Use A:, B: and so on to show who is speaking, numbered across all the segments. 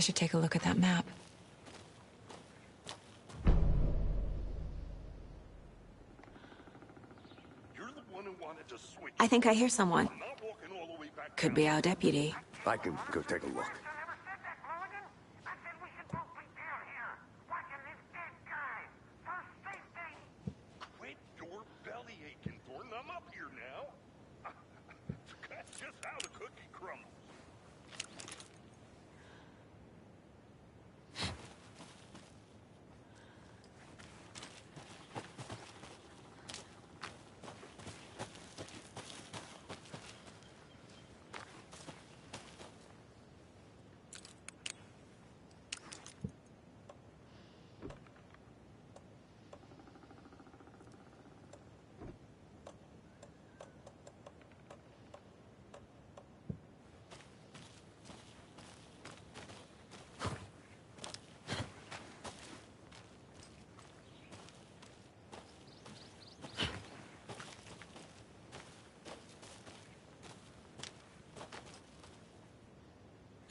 A: I should take a look at that map.
B: You're the one who wanted to switch.
A: I think I hear someone.
B: I'm not walking all the way back
A: Could
B: down.
A: be our deputy.
C: I can go take a look.
B: Quit your belly aching, Thornton. I'm up here now. That's just how the cookie crumbles.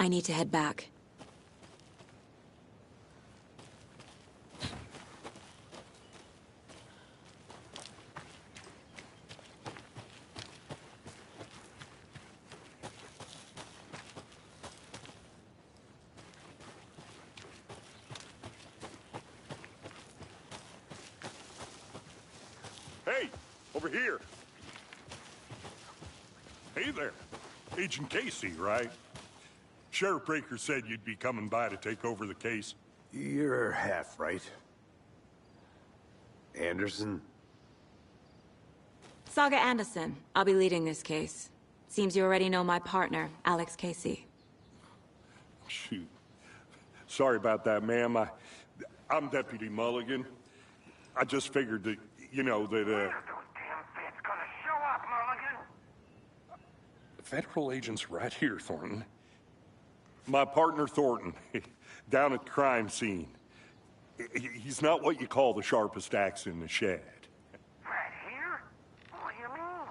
A: I need to head back.
B: Hey, over here. Hey there. Agent Casey, right? Sheriff Breaker said you'd be coming by to take over the case.
C: You're half right. Anderson?
A: Saga Anderson. I'll be leading this case. Seems you already know my partner, Alex Casey.
B: Shoot. Sorry about that, ma'am. I'm Deputy Mulligan. I just figured that, you know, that,
D: Those damn feds gonna show up, Mulligan.
B: Federal agent's right here, Thornton. My partner, Thornton, down at the crime scene. He's not what you call the sharpest axe in the shed.
D: Right here? What do you mean?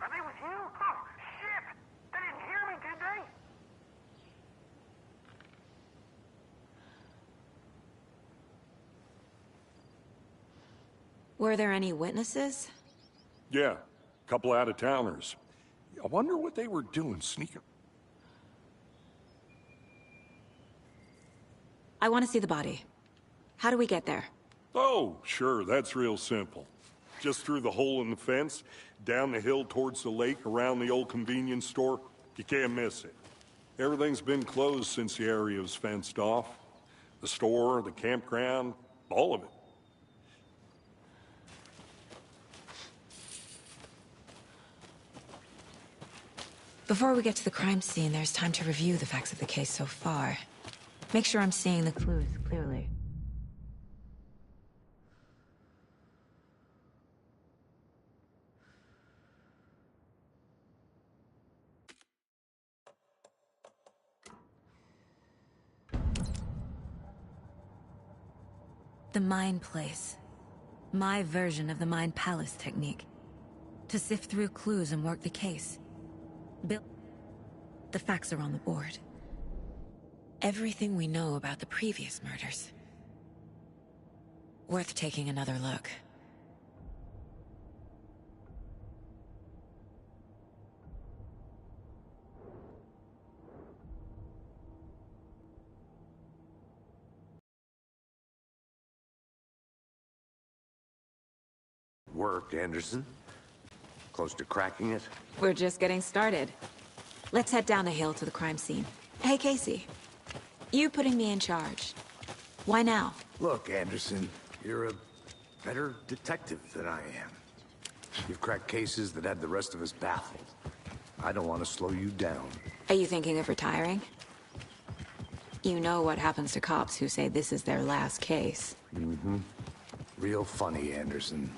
D: Are they with you? Oh, shit! They didn't hear me, did they?
A: Were there any witnesses?
B: Yeah, a couple out-of-towners. I wonder what they were doing sneaking.
A: I want to see the body. How do we get there?
B: Oh, sure, that's real simple. Just through the hole in the fence, down the hill towards the lake, around the old convenience store. You can't miss it. Everything's been closed since the area was fenced off. The store, the campground, all of it.
A: Before we get to the crime scene, there's time to review the facts of the case so far. Make sure I'm seeing the clues clearly. The Mind Place. My version of the Mind Palace technique. To sift through clues and work the case. The facts are on the board. Everything we know about the previous murders. Worth taking another look.
C: Work, Anderson? Close to cracking it?
A: We're just getting started. Let's head down the hill to the crime scene. Hey, Casey. You putting me in charge. Why now?
C: Look, Anderson, you're a better detective than I am. You've cracked cases that had the rest of us baffled. I don't want to slow you down.
A: Are you thinking of retiring? You know what happens to cops who say this is their last case.
C: Mm-hmm. Real funny, Anderson.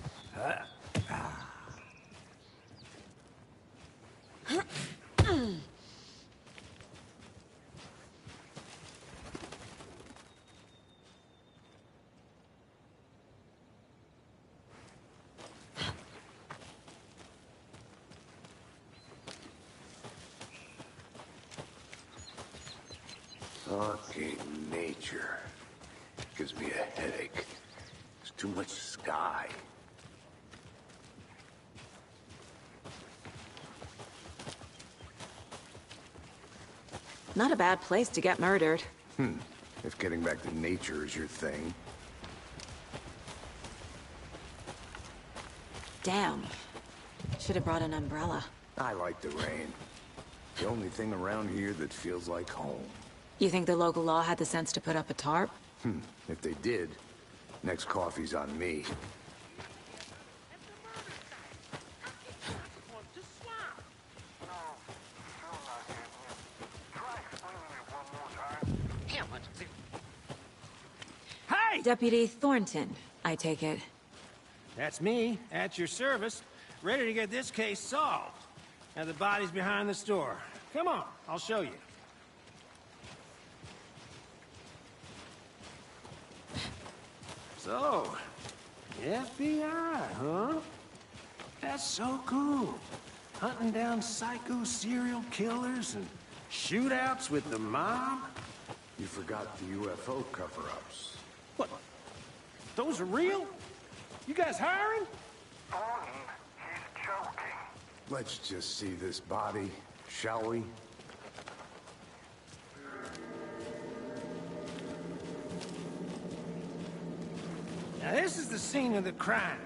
C: Fucking nature. Gives me a headache. There's too much sky.
A: Not a bad place to get murdered.
C: If getting back to nature is your thing.
A: Damn. Should have brought an umbrella.
C: I like the rain. The only thing around here that feels like home.
A: You think the local law had the sense to put up a tarp?
C: If they did, next coffee's on me.
E: Hey!
A: Deputy Thornton, I take it.
E: That's me, at your service, ready to get this case solved. Now the body's behind the store. Come on, I'll show you. So, FBI, huh? That's so cool. Hunting down psycho serial killers and shootouts with the mob?
C: You forgot the UFO cover-ups.
E: What? Those are real? You guys hiring?
D: Thornton, he's joking.
C: Let's just see this body, shall we?
E: Now this is the scene of the crime.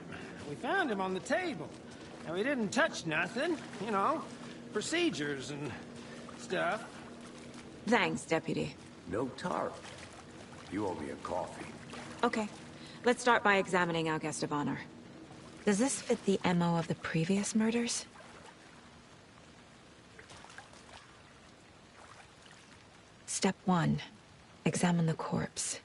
E: We found him on the table. Now we didn't touch nothing, you know, procedures and stuff.
A: Thanks, Deputy.
C: No tarp. You owe me a coffee.
A: Okay. Let's start by examining our guest of honor. Does this fit the MO of the previous murders? Step 1. Examine the corpse.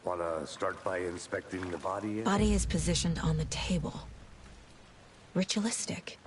C: Wanna start by inspecting the body?
A: Body is positioned on the table. Ritualistic.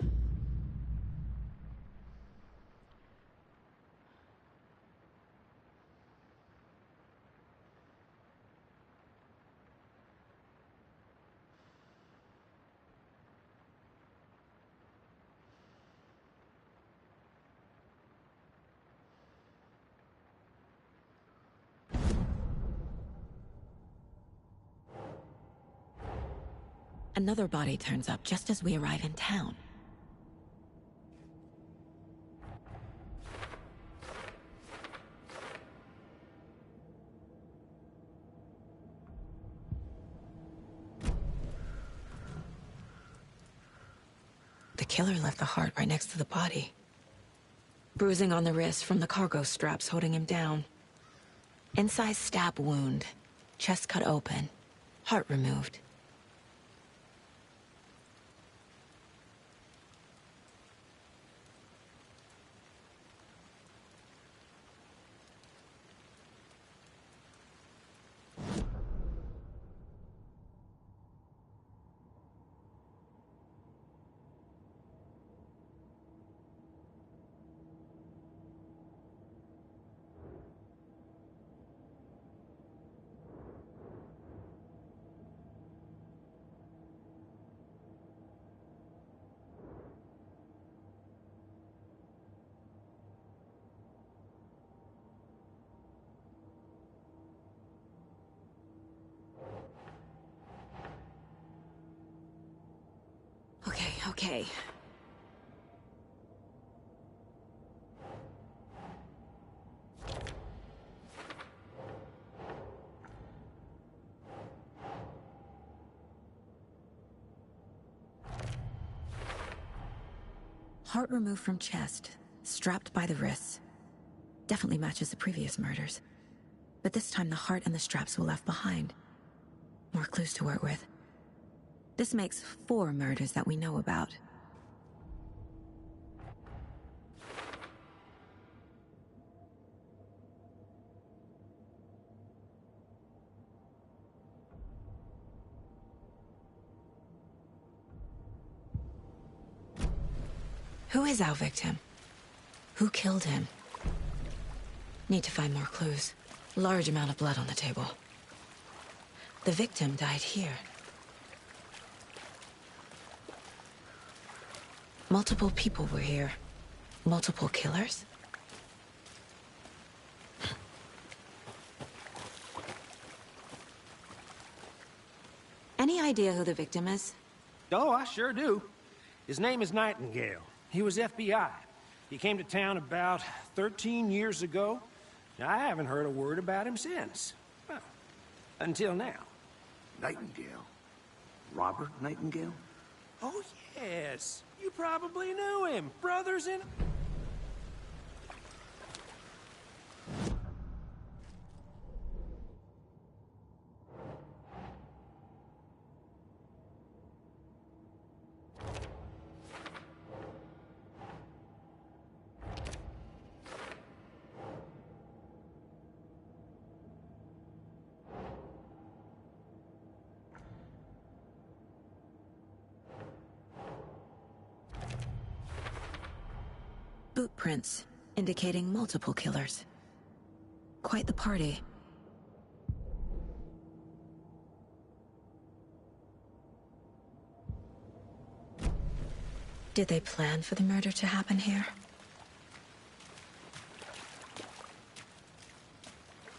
A: Another body turns up just as we arrive in town. The killer left the heart right next to the body. Bruising on the wrist from the cargo straps holding him down. Incised stab wound. Chest cut open. Heart removed. Okay. Heart removed from chest, strapped by the wrists. Definitely matches the previous murders. But this time the heart and the straps were left behind. More clues to work with. This makes 4 murders that we know about. Who is our victim? Who killed him? Need to find more clues. Large amount of blood on the table. The victim died here. Multiple people were here. Multiple killers? Any idea who the victim is?
E: Oh, I sure do. His name is Nightingale. He was FBI. He came to town about 13 years ago. I haven't heard a word about him since. Well, until now.
C: Nightingale? Robert Nightingale?
E: Oh, yes. You probably knew him. Brothers in...
A: Boot prints, indicating multiple killers. Quite the party. Did they plan for the murder to happen here?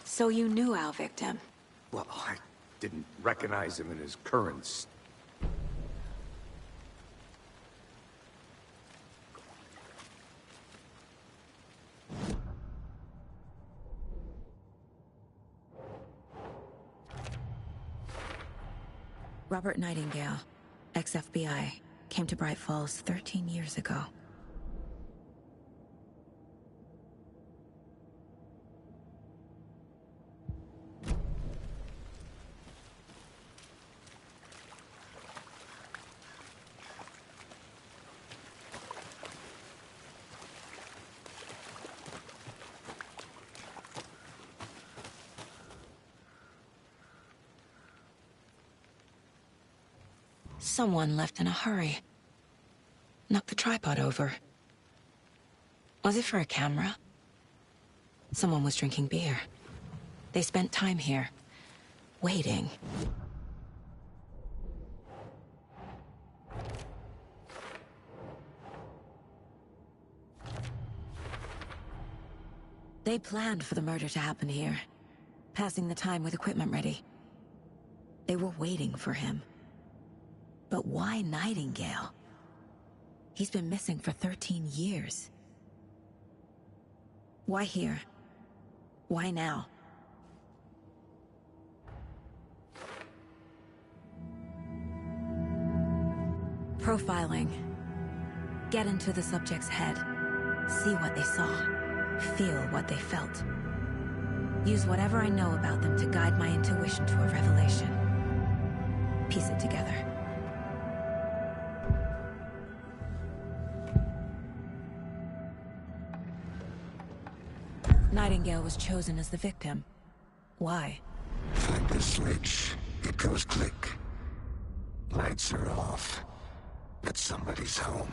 A: So you knew our victim?
C: Well, I didn't recognize him in his current...
A: Robert Nightingale, ex-FBI, came to Bright Falls 13 years ago. Someone left in a hurry. Knocked the tripod over. Was it for a camera? Someone was drinking beer. They spent time here, waiting. They planned for the murder to happen here, passing the time with equipment ready. They were waiting for him. But why Nightingale? He's been missing for 13 years. Why here? Why now? Profiling. Get into the subject's head. See what they saw. Feel what they felt. Use whatever I know about them to guide my intuition to a revelation. Piece it together. Nightingale was chosen as the victim. Why?
F: Find the switch. It goes click. Lights are off. But somebody's home.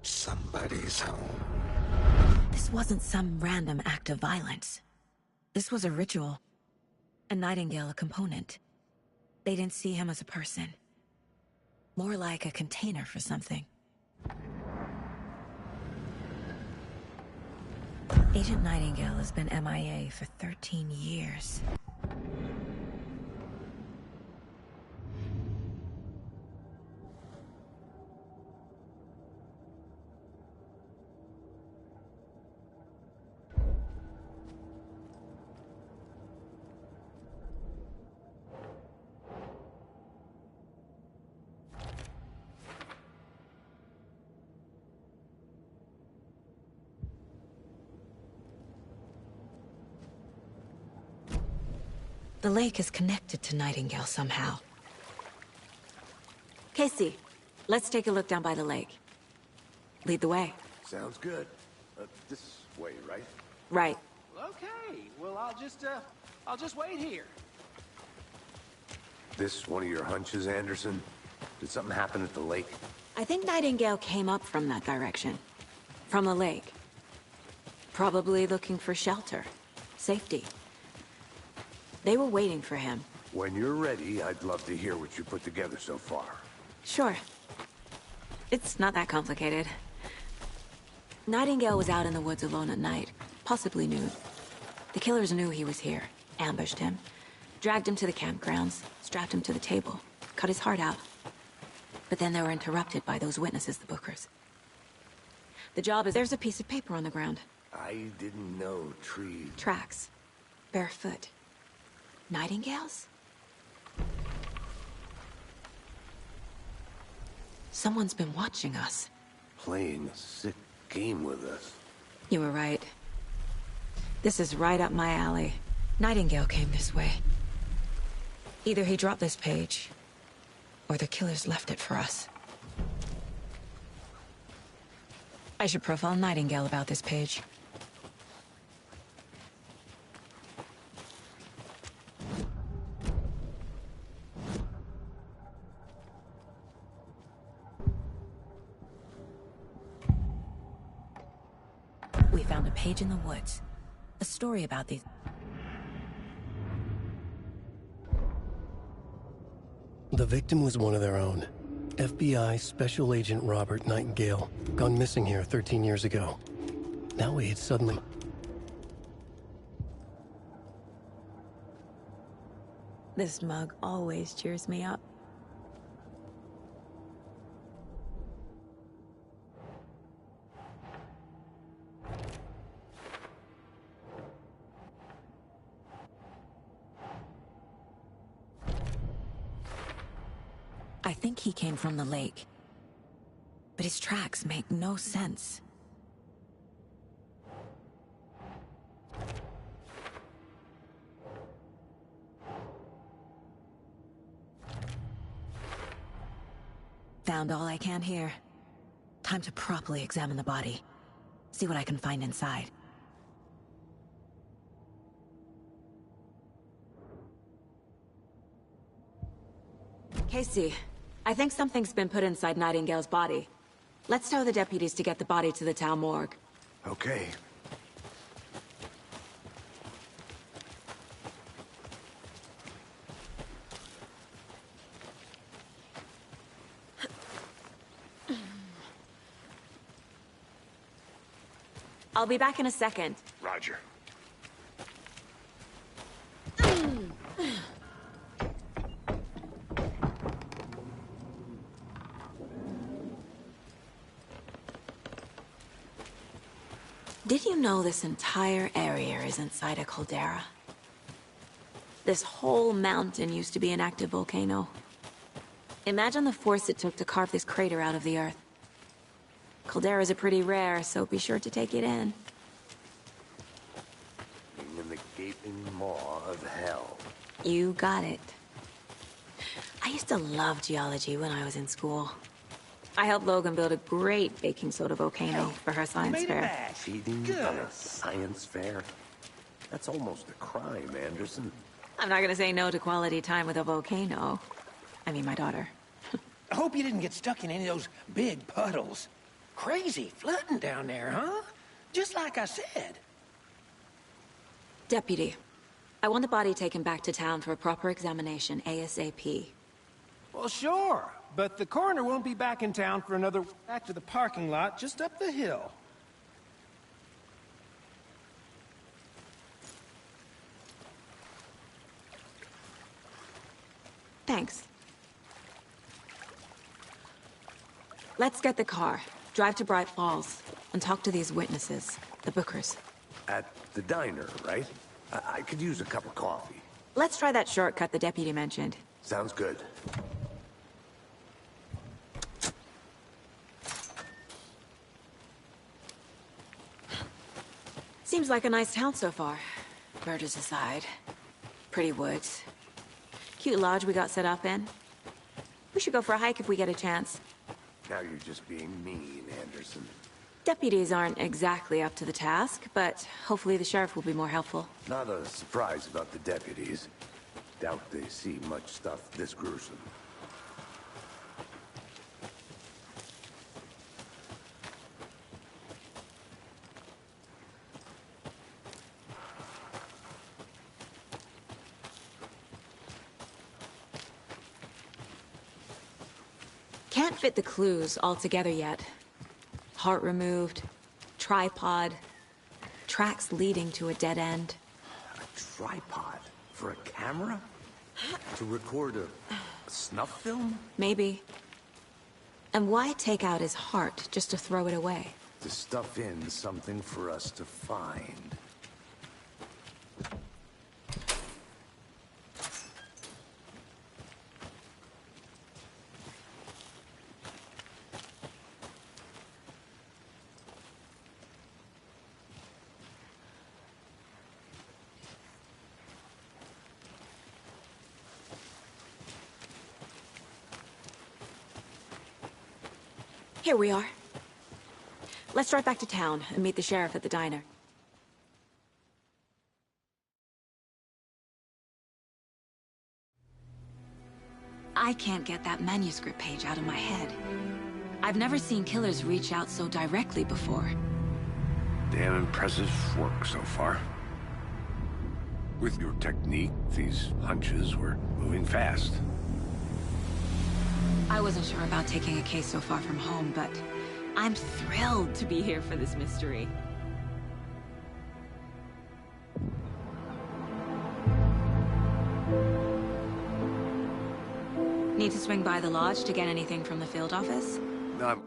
F: Somebody's home.
A: This wasn't some random act of violence. This was a ritual. And Nightingale a component. They didn't see him as a person. More like a container for something. Agent Nightingale has been MIA for 13 years. The lake is connected to Nightingale somehow. Casey, let's take a look down by the lake. Lead the way.
C: Sounds good. This way, right?
A: Right.
E: Okay, well, I'll just wait here.
C: This one of your hunches, Anderson? Did something happen at the lake?
A: I think Nightingale came up from that direction. From the lake. Probably looking for shelter. Safety. They were waiting for him.
C: When you're ready, I'd love to hear what you put together so far.
A: Sure. It's not that complicated. Nightingale was out in the woods alone at night, possibly nude. The killers knew he was here, ambushed him, dragged him to the campgrounds, strapped him to the table, cut his heart out. But then they were interrupted by those witnesses, the Bookers. The job is there's a piece of paper on the ground.
C: I didn't know trees...
A: Tracks. Barefoot. Nightingales? Someone's been watching us.
C: Playing a sick game with us.
A: You were right. This is right up my alley. Nightingale came this way. Either he dropped this page, or the killers left it for us. I should profile Nightingale about this page. We found a page in the woods. A story about these...
G: The victim was one of their own. FBI Special Agent Robert Nightingale, gone missing here 13 years ago. Now he had suddenly...
A: This mug always cheers me up. I think he came from the lake. But his tracks make no sense. Found all I can here. Time to properly examine the body. See what I can find inside. Casey, I think something's been put inside Nightingale's body. Let's tell the deputies to get the body to the town morgue.
C: Okay.
A: I'll be back in a second.
C: Roger.
A: Did you know this entire area is inside a caldera? This whole mountain used to be an active volcano. Imagine the force it took to carve this crater out of the earth. Calderas are pretty rare, so be sure to take it in.
C: In the gaping maw of hell.
A: You got it. I used to love geology when I was in school. I helped Logan build a great baking soda volcano for her science fair.
C: Cheating on a science fair? That's almost a crime, Anderson.
A: I'm not gonna say no to quality time with a volcano. I mean, my daughter.
E: I hope you didn't get stuck in any of those big puddles. Crazy flooding down there, huh? Just like I said.
A: Deputy, I want the body taken back to town for a proper examination, ASAP.
E: Well, sure. But the coroner won't be back in town for another... back to the parking lot just up the hill.
A: Thanks. Let's get the car, drive to Bright Falls, and talk to these witnesses, the Bookers.
C: At the diner, right? I could use a cup of coffee.
A: Let's try that shortcut the deputy mentioned.
C: Sounds good.
A: Seems like a nice town so far. Murders aside. Pretty woods. Cute lodge we got set up in. We should go for a hike if we get a chance.
C: Now you're just being mean, Anderson.
A: Deputies aren't exactly up to the task, but hopefully the sheriff will be more helpful.
C: Not a surprise about the deputies. Doubt they see much stuff this gruesome.
A: can't fit the clues all together yet. Heart removed, tripod, tracks leading to a dead end.
C: A tripod? For a camera? To record a snuff film?
A: Maybe. And why take out his heart just to throw it away?
C: To stuff in something for us to find.
A: Here we are. Let's drive back to town and meet the sheriff at the diner. I can't get that manuscript page out of my head. I've never seen killers reach out so directly before.
C: Damn impressive work so far. With your technique, these hunches were moving fast.
A: I wasn't sure about taking a case so far from home, but I'm thrilled to be here for this mystery. Need to swing by the lodge to get anything from the field office?
C: No,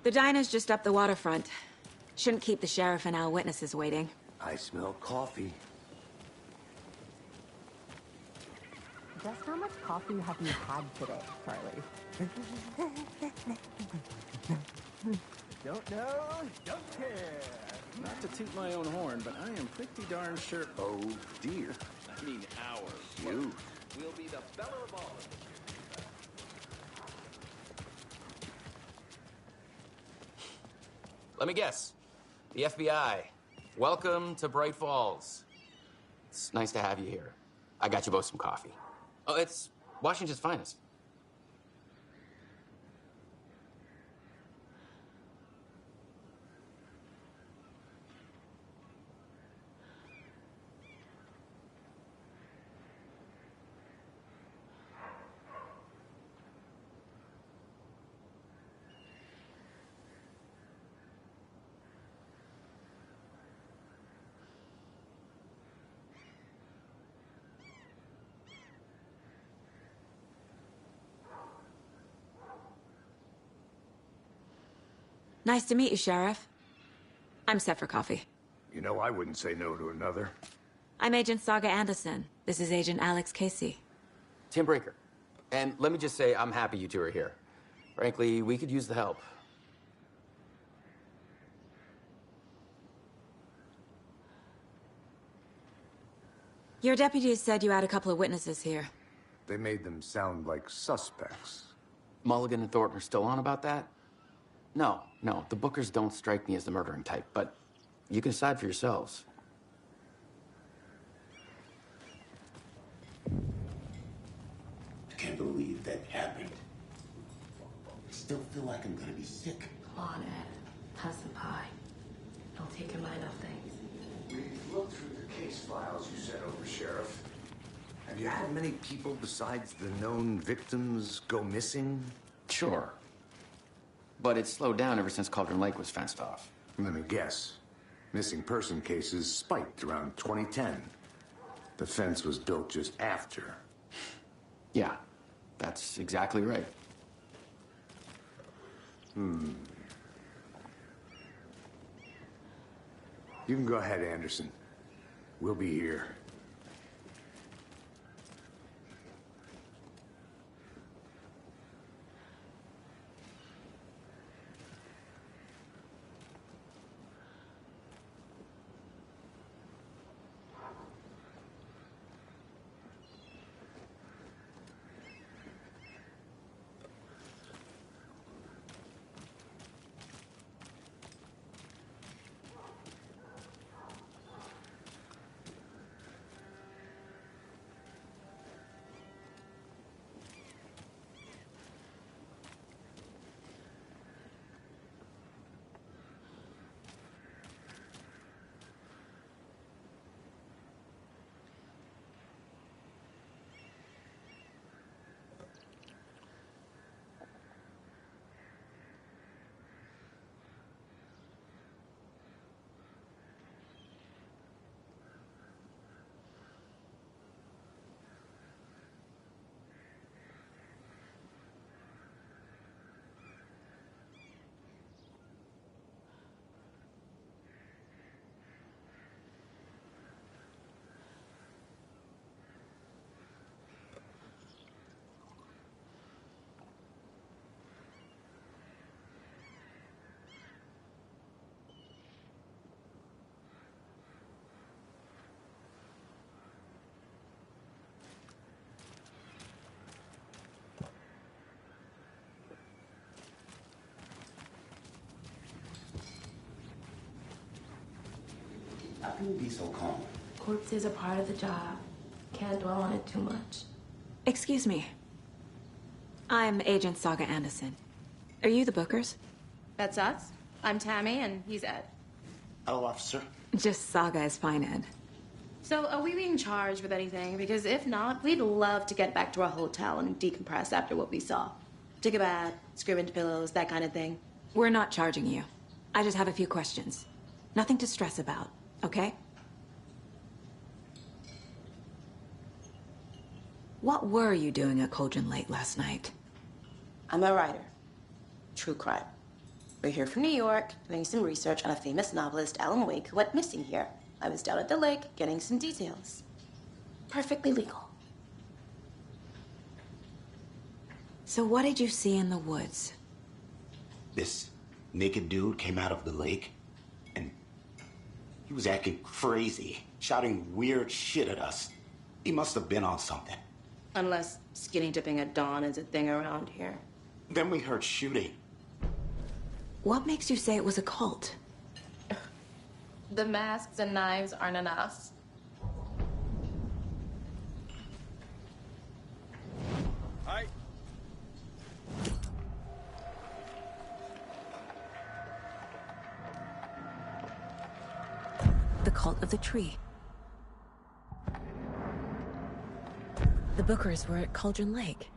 A: The diner's just up the waterfront. Shouldn't keep the sheriff and our witnesses waiting.
C: I smell coffee.
H: Just how much coffee have you had today, Charlie?
I: Don't know, don't care. Not to toot my own horn, but I am pretty darn sure.
C: Oh dear.
I: I mean, ours.
C: You.
I: We'll be the belle of all.
J: Let me guess. The FBI. Welcome to Bright Falls. It's nice to have you here. I got you both some coffee. Oh, it's Washington's finest.
A: Nice to meet you, Sheriff. I'm set for coffee.
C: You know, I wouldn't say no to another.
A: I'm Agent Saga Anderson. This is Agent Alex Casey.
J: Tim Breaker. And let me just say, I'm happy you two are here. Frankly, we could use the help.
A: Your deputies said you had a couple of witnesses here.
C: They made them sound like suspects.
J: Mulligan and Thornton are still on about that? No, the Bookers don't strike me as the murdering type, but you can decide for yourselves.
K: I can't believe that happened. I still feel like I'm gonna be sick.
L: Come on, Ed. Have some pie. It'll take your mind off things.
C: We looked through the case files you sent over, Sheriff. Have you had many people besides the known victims go missing?
J: Sure. But it's slowed down ever since Cauldron Lake was fenced off.
C: Let me guess. Missing person cases spiked around 2010. The fence was built just after.
J: Yeah, that's exactly right.
C: You can go ahead, Anderson. We'll be here.
K: can you be so calm?
L: Corpses are part of the job. Can't dwell on it too much.
A: Excuse me. I'm Agent Saga Anderson. Are you the Bookers?
M: That's us. I'm Tammy, and he's Ed.
K: Hello, officer.
A: Just Saga is fine, Ed.
M: So, are we being charged with anything? Because if not, we'd love to get back to our hotel and decompress after what we saw. Take a bath, scream into pillows, that kind of thing.
A: We're not charging you. I just have a few questions. Nothing to stress about, okay? What were you doing at Cauldron Lake last night?
M: I'm a writer. True crime. We're here from New York, doing some research on a famous novelist, Alan Wake, who went missing here. I was down at the lake, getting some details. Perfectly legal.
A: So what did you see in the woods?
K: This naked dude came out of the lake, and he was acting crazy, shouting weird shit at us. He must have been on something.
M: Unless skinny dipping at dawn is a thing around here.
K: Then we heard shooting.
A: What makes you say it was a cult?
M: The masks and knives aren't enough.
E: Hi.
A: The Cult of the Tree. The Bookers were at Cauldron Lake.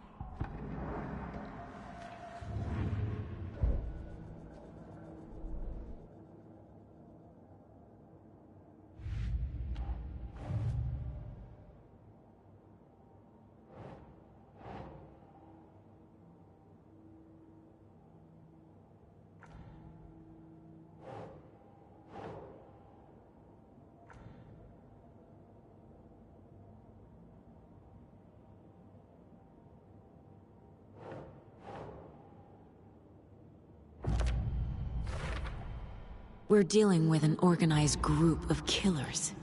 A: We're dealing with an organized group of killers,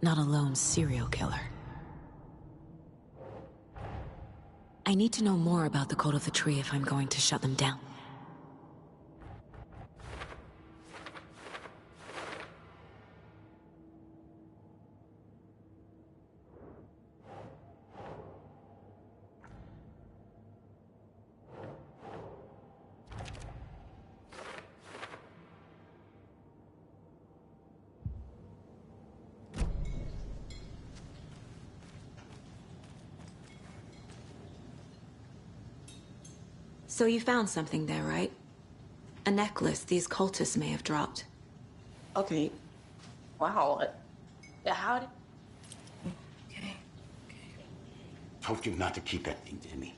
A: not a lone serial killer. I need to know more about the Cult of the Tree if I'm going to shut them down. So you found something there, right? A necklace these cultists may have dropped.
M: Okay. Wow. How did...
K: Told you not to keep that thing to me.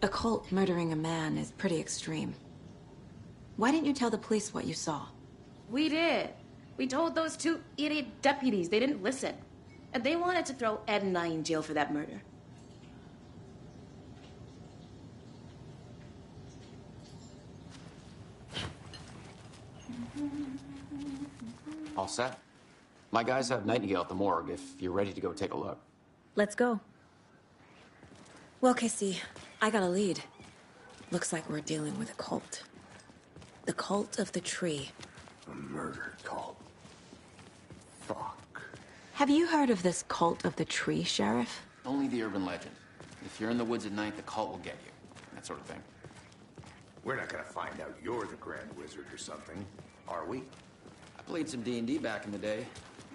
A: A cult murdering a man is pretty extreme. Why didn't you tell the police what you saw?
M: We did. We told those two idiot deputies. They didn't listen. And they wanted to throw Ed and I in jail for that murder.
J: All set? My guys have Nightingale at the morgue if you're ready to go take a look.
A: Let's go. Well, Casey, I got a lead. Looks like we're dealing with a cult. The Cult of the Tree.
C: A murder cult. Fuck.
A: Have you heard of this Cult of the Tree, Sheriff?
J: Only the urban legend. If you're in the woods at night, the cult will get you. That sort of thing.
C: We're not gonna find out you're the Grand Wizard or something, are we?
J: I played some D&D back in the day.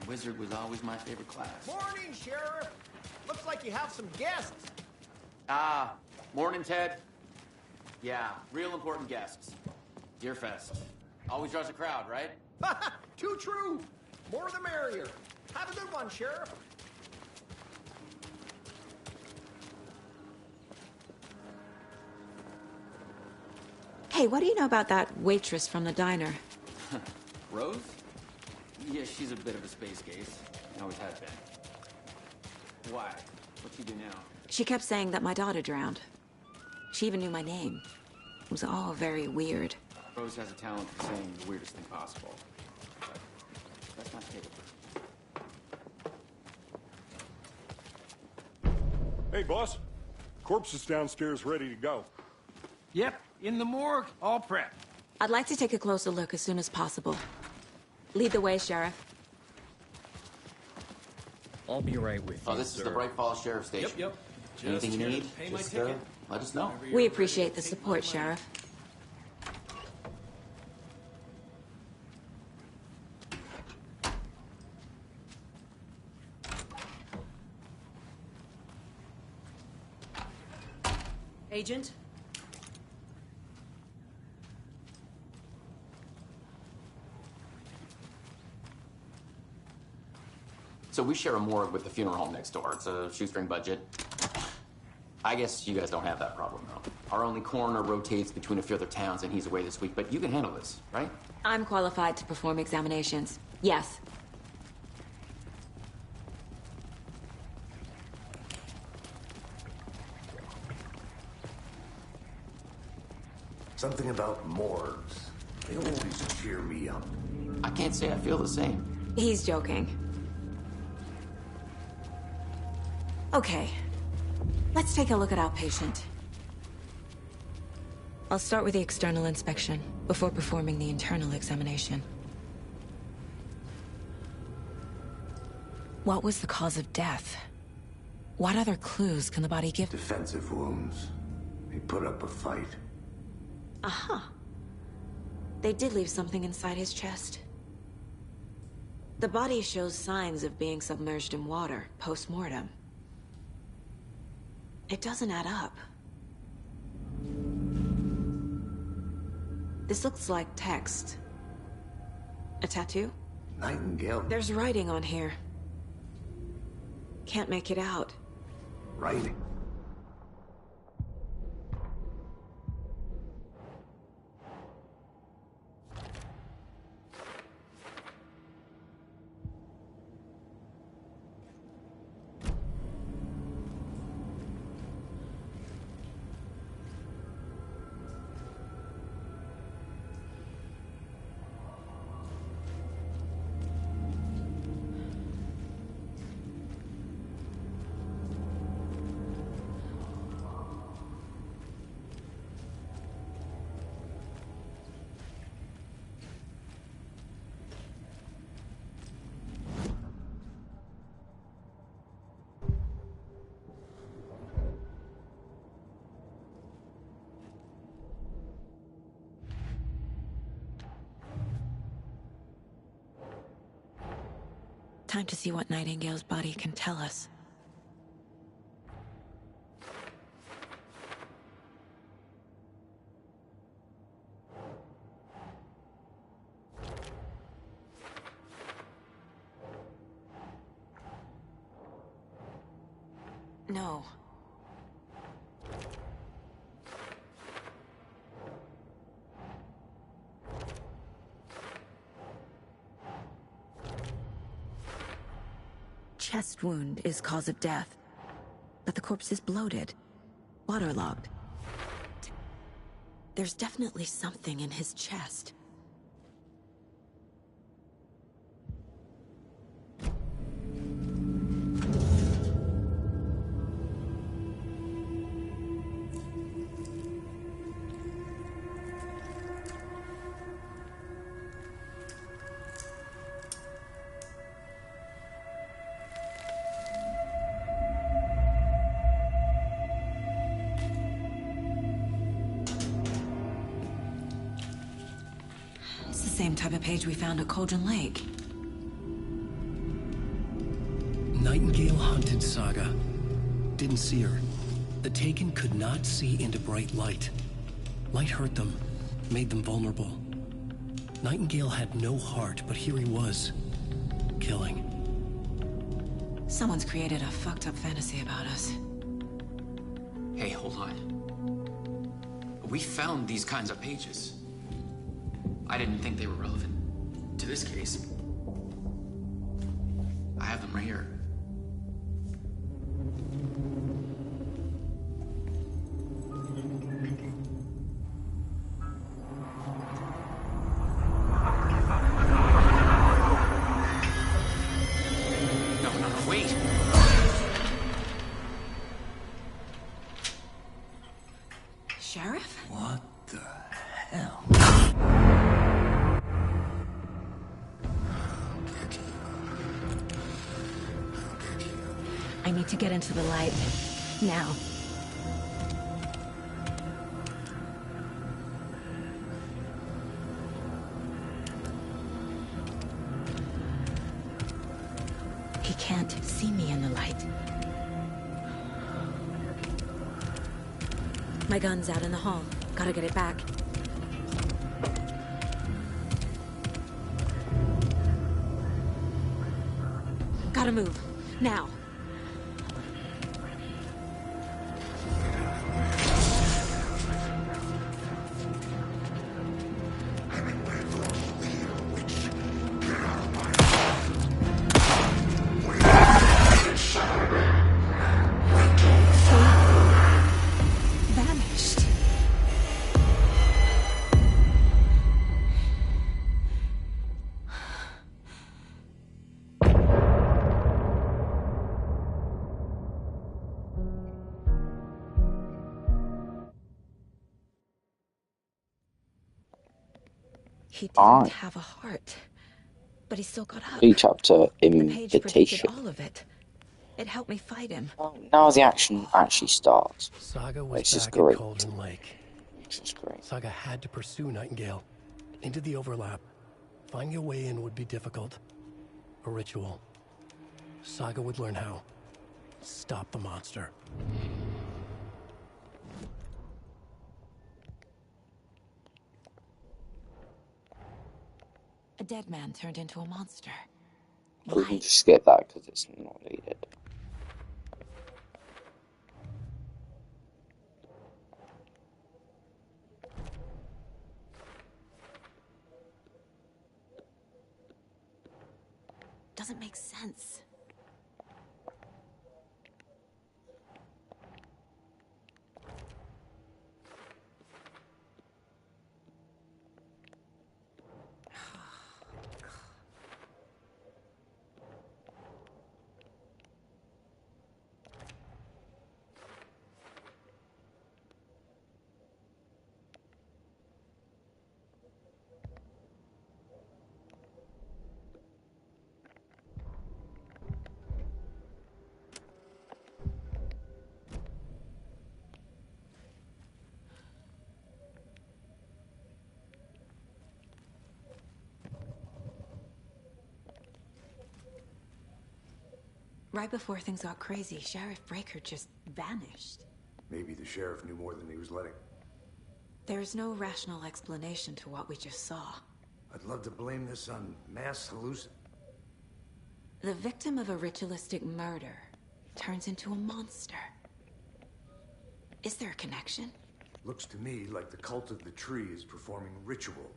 J: Wizard was always my favorite class.
E: Morning, Sheriff. Looks like you have some guests.
J: Morning, Ted. Yeah, real important guests. Deerfest. Always draws a crowd, right?
E: Too true. More the merrier. Have a good one, Sheriff.
A: Hey, what do you know about that waitress from the diner?
J: Rose? Yeah, she's a bit of a space case. Always has been. Why? What'd she do now?
A: She kept saying that my daughter drowned. She even knew my name. It was all very weird.
J: Rose has a talent for saying the weirdest thing possible. But that's not Kate.
B: Hey, boss. Corpse is downstairs ready to go.
E: Yep, in the morgue, all prepped.
A: I'd like to take a closer look as soon as possible. Lead the way, Sheriff.
N: I'll be right with you,
J: this is the Bright Falls Sheriff Station.
I: Yep.
J: Anything you need, just let us know.
A: We appreciate the support, Sheriff.
O: Agent?
J: So we share a morgue with the funeral home next door. It's a shoestring budget. I guess you guys don't have that problem, though. Our only coroner rotates between a few other towns, and he's away this week, but you can handle this, right?
A: I'm qualified to perform examinations. Yes.
C: Something about morgues. They always cheer me up.
J: I can't say I feel the same.
A: He's joking. Okay. Let's take a look at our patient. I'll start with the external inspection before performing the internal examination. What was the cause of death? What other clues can the body give?
C: Defensive wounds. He put up a fight.
A: Uh-huh. They did leave something inside his chest. The body shows signs of being submerged in water post-mortem. It doesn't add up. This looks like text. A tattoo?
C: Nightingale?
A: There's writing on here. Can't make it out.
C: Writing?
A: Time to see what Nightingale's body can tell us. No. Chest wound is cause of death, but the corpse is bloated, waterlogged. There's definitely something in his chest. Same type of page we found at Cauldron Lake.
G: Nightingale hunted Saga. Didn't see her. The Taken could not see into bright light. Light hurt them, made them vulnerable. Nightingale had no heart, but here he was, killing.
A: Someone's created a fucked up fantasy about us.
J: Hey, hold on. We found these kinds of pages. I didn't think they were relevant to this case. I have them right here. No, wait!
A: Sheriff?
F: What the hell?
A: I need to get into the light. Now. He can't see me in the light. My gun's out in the hall. Gotta get it back. Gotta move. Now. Vanished. He didn't have a heart, but he still got up.
O: Each chapter
A: The page predicted
O: invitation.
A: all of it. It helped me fight him.
O: Now the action actually starts.
G: Saga was
O: Which is
G: back
O: great.
G: at Cauldron Lake.
O: Which is great.
G: Saga had to pursue Nightingale into the overlap. Finding a way in would be difficult. A ritual. Saga would learn how. Stop the monster.
A: A dead man turned into a monster.
O: We can just skip that because it's not needed.
A: Doesn't make sense. Right before things got crazy, Sheriff Breaker just vanished.
C: Maybe the sheriff knew more than he was letting.
A: There's no rational explanation to what we just saw.
C: I'd love to blame this on mass hallucin.
A: The victim of a ritualistic murder turns into a monster. Is there a connection?
C: Looks to me like the cult of the tree is performing ritual.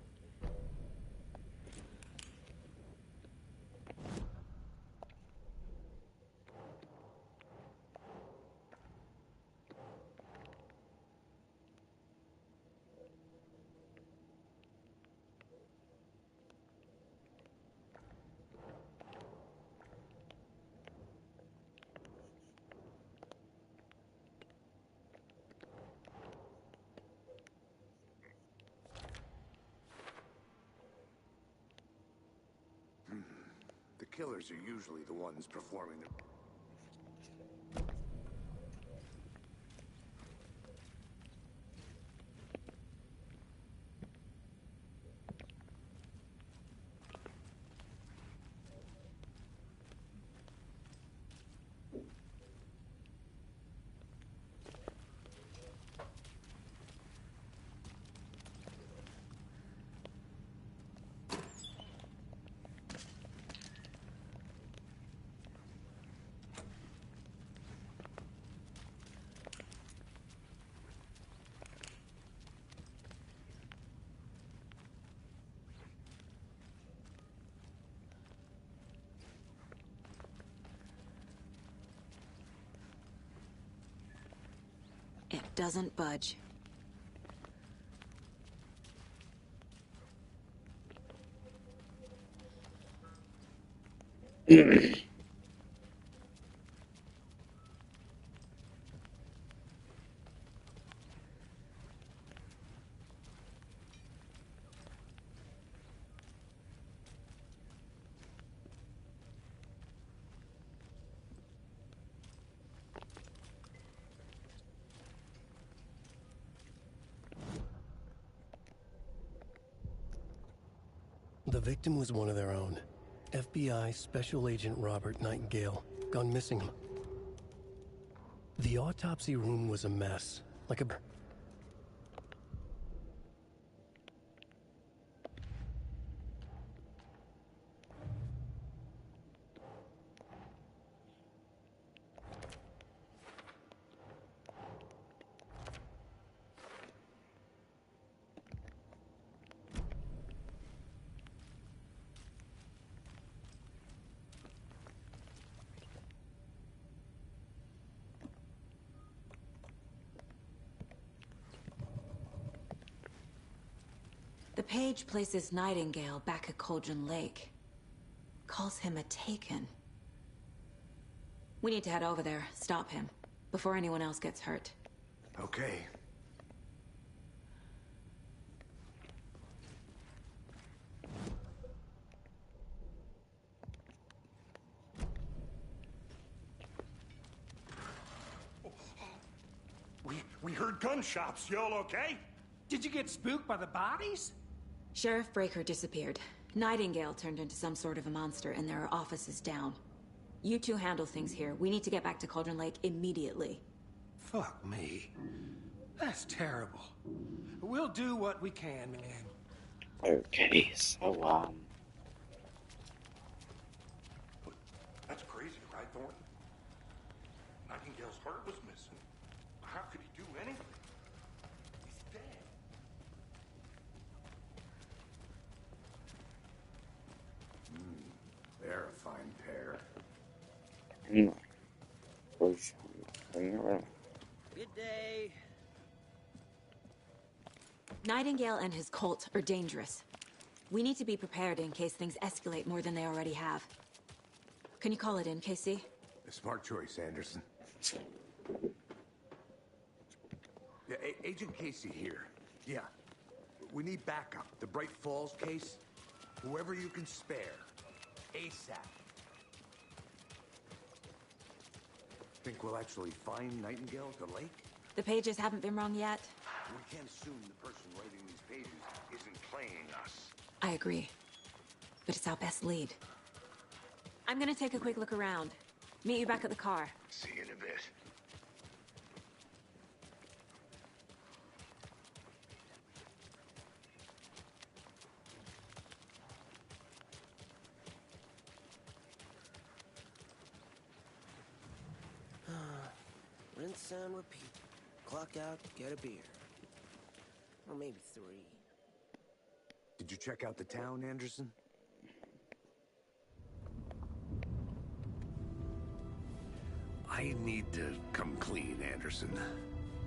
C: The killers are usually the ones performing the...
A: It doesn't budge.
G: The victim was one of their own. FBI Special Agent Robert Nightingale, gone missing. The autopsy room was a mess, like a...
A: The page places Nightingale back at Cauldron Lake. Calls him a Taken. We need to head over there, stop him, before anyone else gets hurt.
C: Okay.
B: We heard gunshots. Y'all okay?
E: Did you get spooked by the bodies?
A: Sheriff Breaker disappeared. Nightingale turned into some sort of a monster, and there are offices down. You two handle things here. We need to get back to Cauldron Lake immediately.
E: Fuck me. That's terrible. We'll do what we can, man.
O: Okay, so,
B: That's crazy, right, Thornton? Nightingale's heart was missing. How could he do anything? He's dead.
C: They're a fine pair.
P: Good day.
A: Nightingale and his cult are dangerous. We need to be prepared in case things escalate more than they already have. Can you call it in, Casey?
C: A smart choice, Anderson. Yeah, Agent Casey here. Yeah. We need backup. The Bright Falls case. Whoever you can spare. ASAP. Think we'll actually find Nightingale at the lake?
A: The pages haven't been wrong yet.
C: We can't assume the person writing these pages isn't playing us.
A: I agree. But it's our best lead. I'm gonna take a quick look around. Meet you back at the car.
C: See you in a bit.
P: Rinse and repeat. Clock out, get a beer. Or maybe 3.
C: Did you check out the town, Anderson? I need to come clean, Anderson.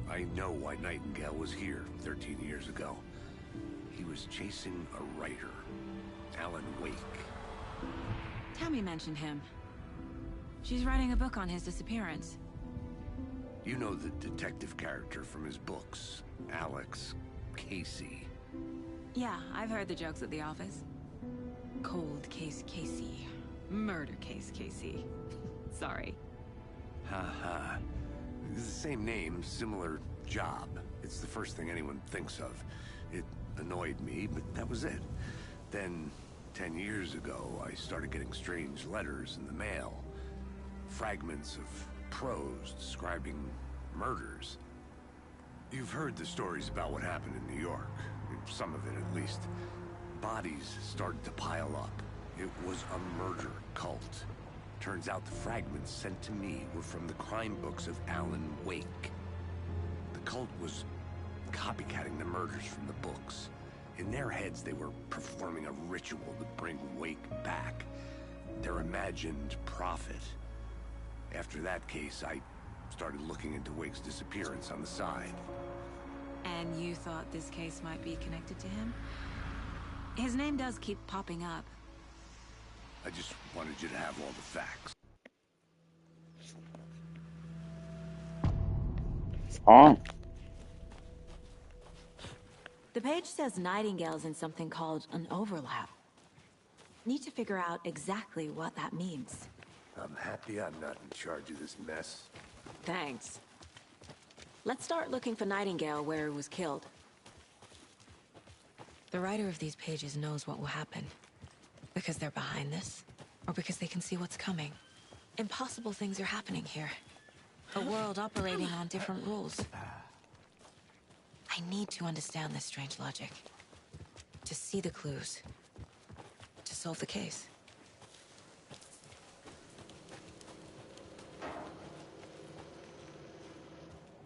C: I know why Nightingale was here 13 years ago. He was chasing a writer, Alan Wake.
A: Tammy mentioned him. She's writing a book on his disappearance.
C: You know the detective character from his books, Alex Casey.
A: Yeah, I've heard the jokes at the office. Cold case Casey. Murder case Casey. Sorry.
C: Ha. It's the same name, similar job. It's the first thing anyone thinks of. It annoyed me, but that was it. Then, 10 years ago, I started getting strange letters in the mail. Fragments of prose describing murders. You've heard the stories about what happened in New York. Some of it, at least. Bodies started to pile up. It was a murder cult. Turns out the fragments sent to me were from the crime books of Alan Wake. The cult was copycatting the murders from the books. In their heads, they were performing a ritual to bring Wake back. Their imagined prophet. After that case, I started looking into Wake's disappearance on the side.
A: And you thought this case might be connected to him? His name does keep popping up.
C: I just wanted you to have all the facts.
O: Oh.
A: The page says Nightingale's in something called an overlap. Need to figure out exactly what that means.
C: I'm happy I'm not in charge of this mess.
A: Thanks. Let's start looking for Nightingale where he was killed. The writer of these pages knows what will happen. Because they're behind this, or because they can see what's coming. Impossible things are happening here. A world operating on different rules. I need to understand this strange logic. To see the clues. To solve the case.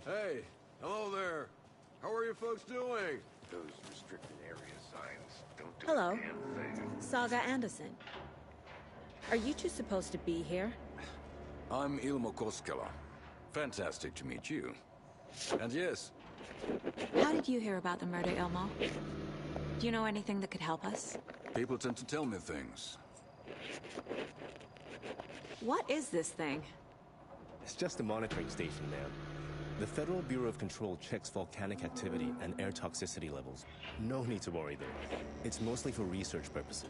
Q: Hey, hello there. How are you folks doing?
C: Those restricted area signs don't do
R: Hello.
C: a damn thing.
R: Saga Anderson. Are you two supposed to be here?
Q: I'm Ilmo Koskela. Fantastic to meet you. And yes,
R: How did you hear about the murder, Ilmo? Do you know anything that could help us?
Q: people tend to tell me things.
R: What is this thing?
N: It's just a monitoring station, ma'am. The Federal Bureau of Control checks volcanic activity and air toxicity levels. No need to worry, though. It's mostly for research purposes.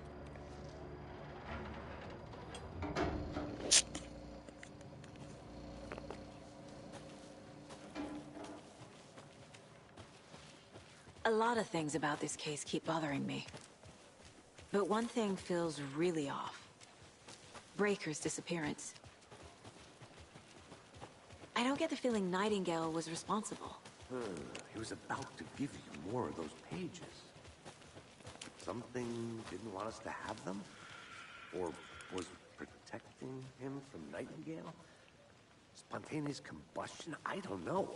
A: A lot of things about this case keep bothering me. But one thing feels really off. Breaker's disappearance. I don't get the feeling Nightingale was responsible.
C: He was about to give you more of those pages. Something didn't want us to have them? Or was protecting him from Nightingale? Spontaneous combustion? I don't know.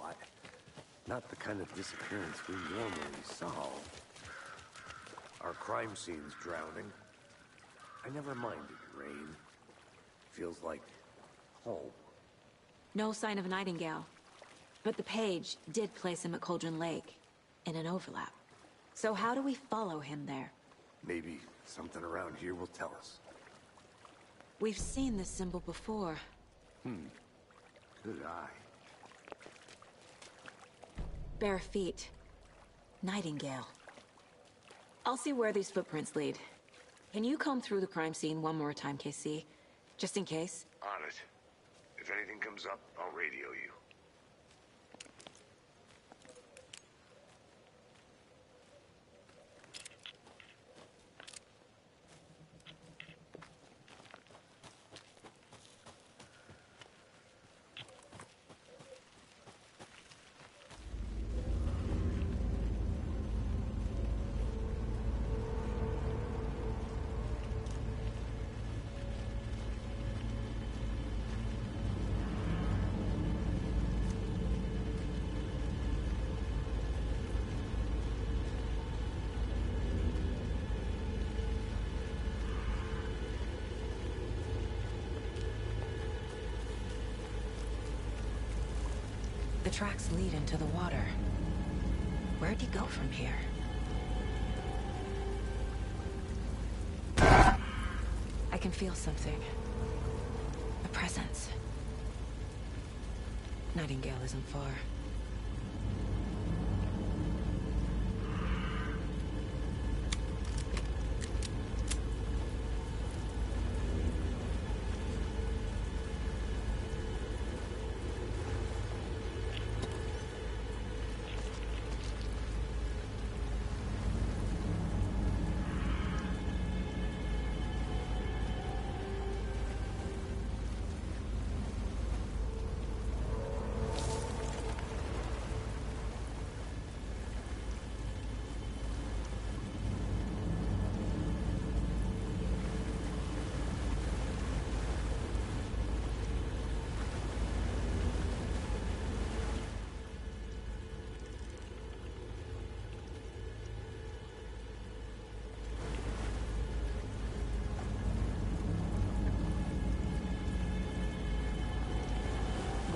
C: Not the kind of disappearance we normally solve. Our crime scene's drowning. I never minded rain. Feels like home.
A: No sign of Nightingale. But the page did place him at Cauldron Lake, in an overlap. So how do we follow him there?
C: Maybe something around here will tell us.
A: We've seen this symbol before.
C: Good eye.
A: Bare feet. Nightingale. I'll see where these footprints lead. Can you comb through the crime scene one more time, KC? Just in case?
C: On it. If anything comes up, I'll radio you.
A: The tracks lead into the water. Where'd he go from here? I can feel something. A presence. Nightingale isn't far.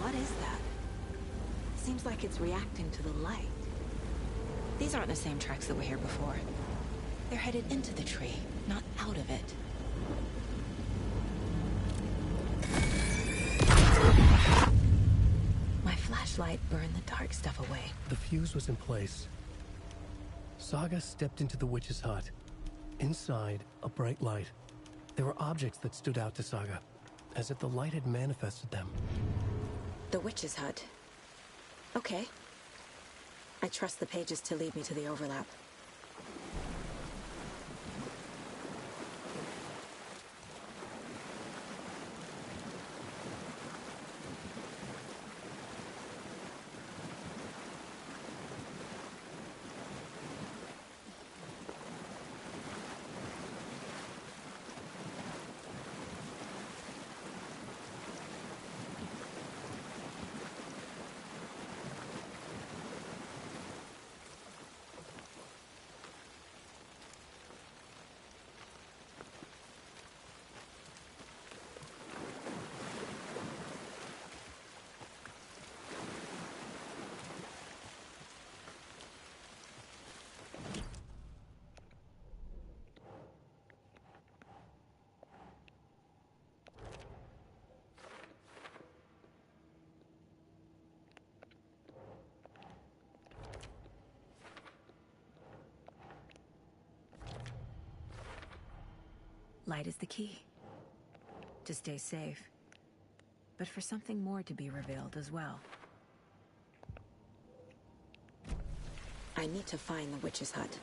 A: What is that? Seems like it's reacting to the light. These aren't the same tracks that were here before. They're headed into the tree, not out of it. My flashlight burned the dark stuff away.
G: The fuse was in place. Saga stepped into the witch's hut. Inside, a bright light. There were objects that stood out to Saga, as if the light had manifested them.
A: The witch's hut. Okay. I trust the pages to lead me to the overlap. Light is the key. To stay safe. But for something more to be revealed as well. I need to find the witch's hut.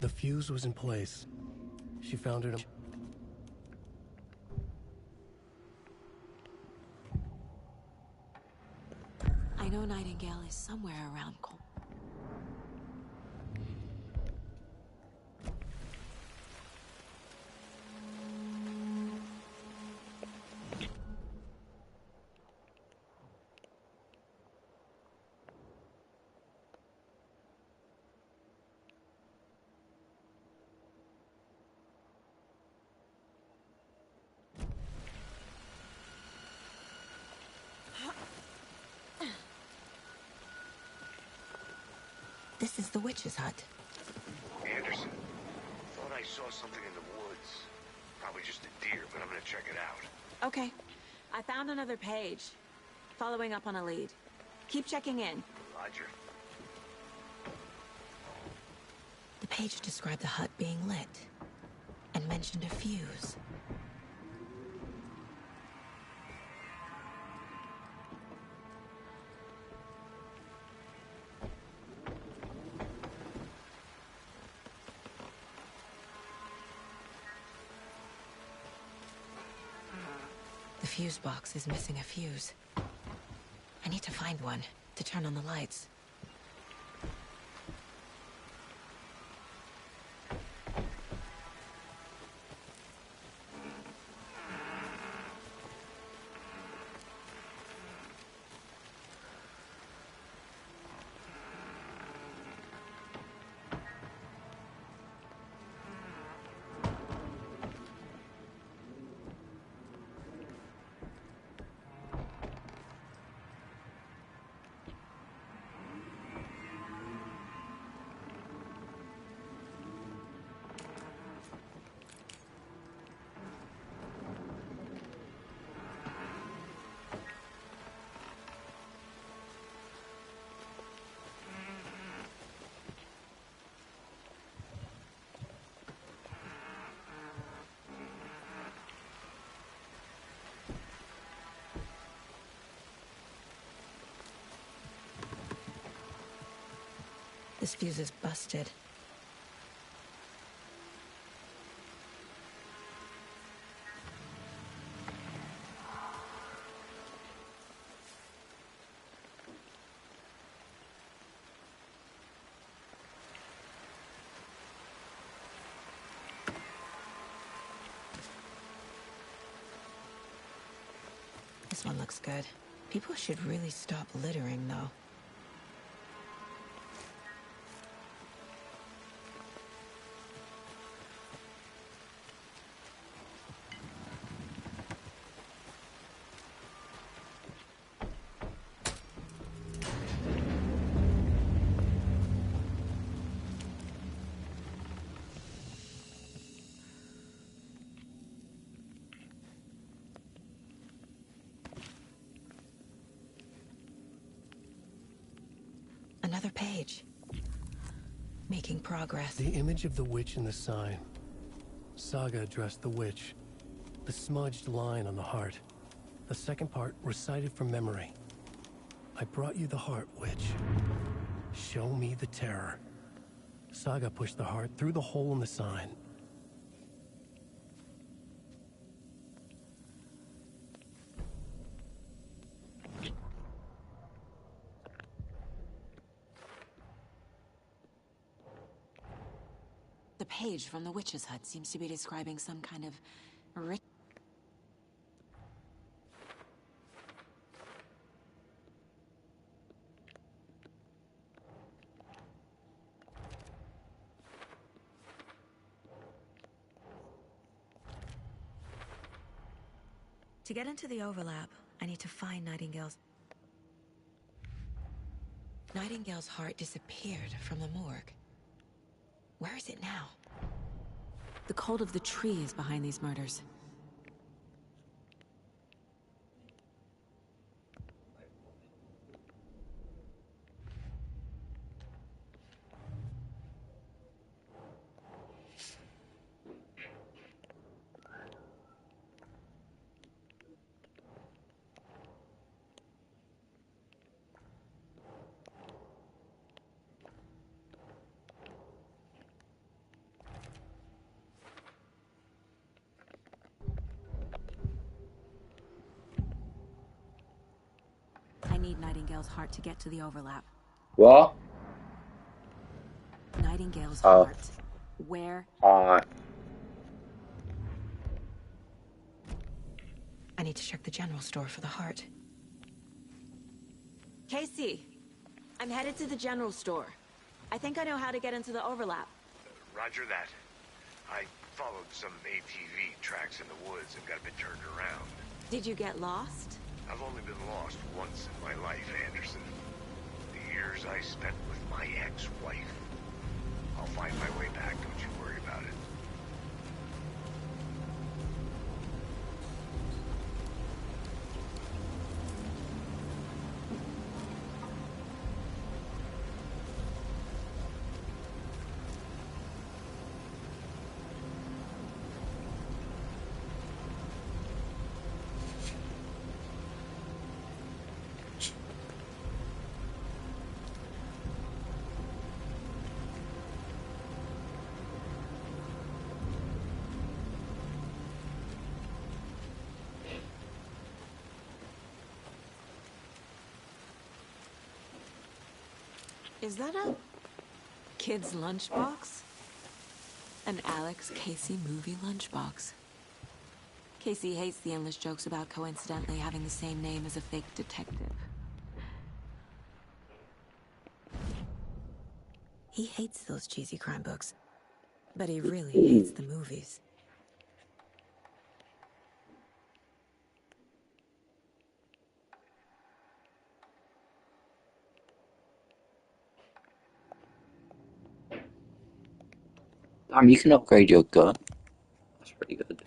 G: The fuse was in place. She found it.
A: I know Nightingale is somewhere around Col. This is the witch's hut.
C: Anderson, thought I saw something in the woods. Probably just a deer, but I'm gonna check it out.
R: Okay. I found another page. Following up on a lead. Keep checking in.
C: Roger.
A: The page described the hut being lit and mentioned a fuse. The fuse box is missing a fuse. I need to find one to turn on the lights. This fuse is busted. This one looks good. People should really stop littering, though. Another page. Making progress.
G: The image of the witch in the sign. Saga addressed the witch. The smudged line on the heart. The second part recited from memory. I brought you the heart, witch. Show me the terror. Saga pushed the heart through the hole in the sign.
R: The page from the witch's hut seems to be describing some kind of ritual.
A: To get into the overlap, I need to find Nightingale's... Nightingale's heart disappeared from the morgue. Where is it now?
R: The cult of the tree is behind these murders. I need Nightingale's heart to get to the overlap.
O: What?
R: Nightingale's heart. Where?
A: I need to check the general store for the heart.
R: Casey, I'm headed to the general store. I think I know how to get into the overlap.
C: Roger that. I followed some ATV tracks in the woods and got a bit turned around.
R: Did you get lost?
C: I've only been lost once in my life, Anderson. The years I spent with my ex-wife. I'll find my way back, don't you worry about it.
R: Is that a kid's lunchbox? An Alex Casey movie lunchbox. Casey hates the endless jokes about coincidentally having the same name as a fake detective.
A: He hates those cheesy crime books, but he really hates the movies.
O: You can upgrade your gun. That's pretty good.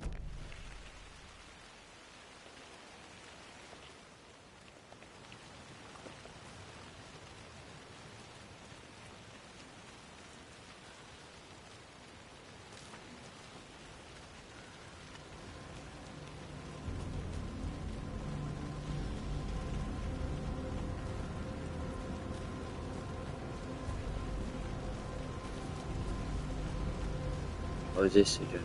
O: What is this again?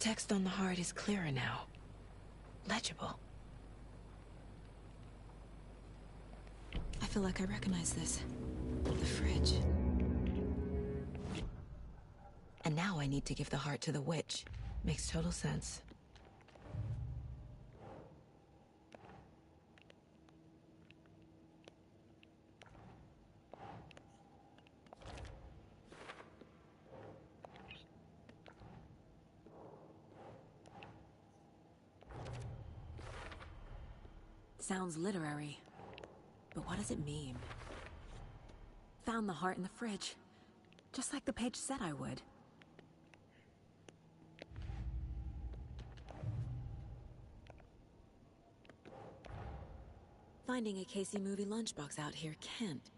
A: text on the heart is clearer now. Legible. I feel like I recognize this. The fridge. And now I need to give the heart to the witch. Makes total sense. Sounds literary. But what does it mean? Found the heart in the fridge. Just like the page said I would. Finding a Casey movie lunchbox out here can't.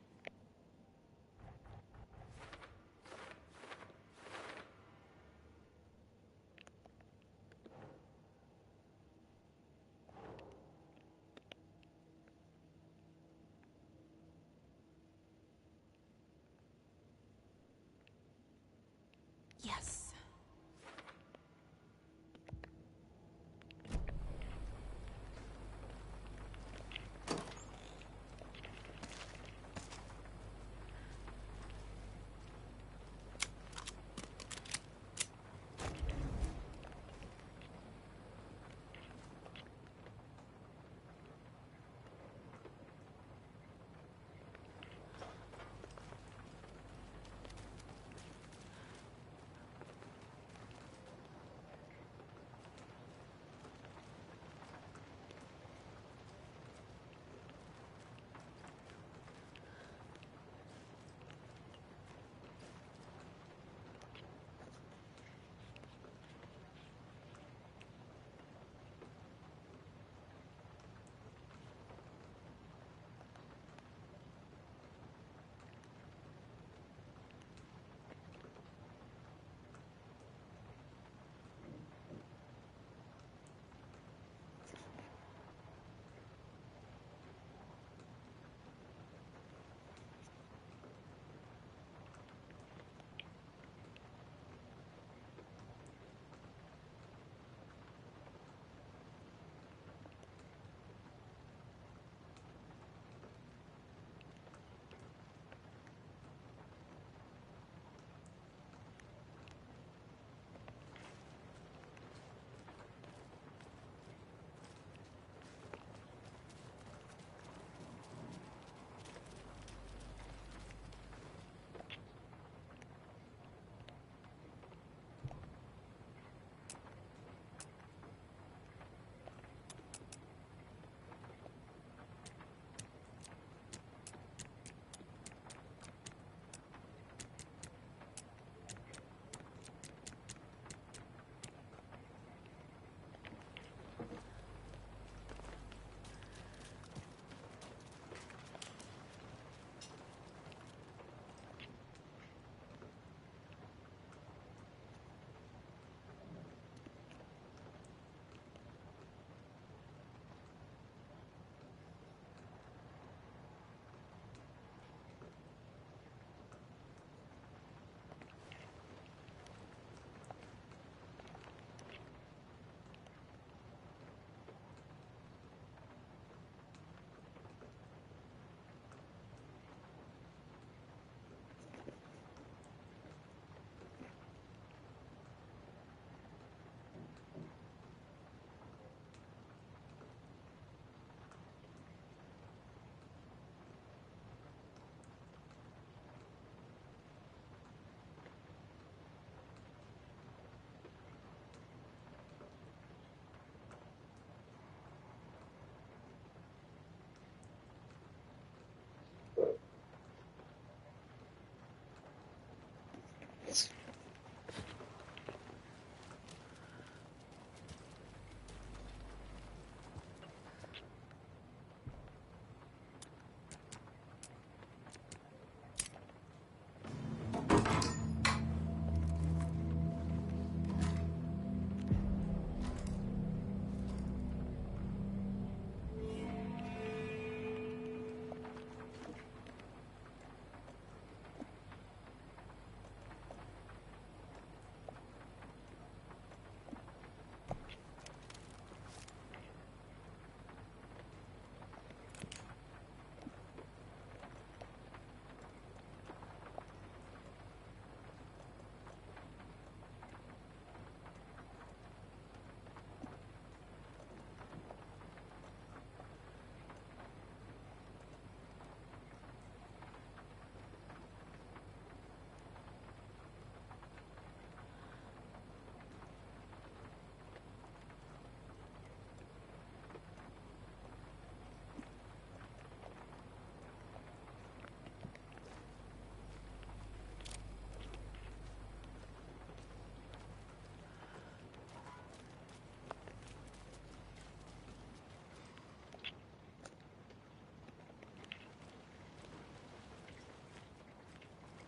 A: Yes.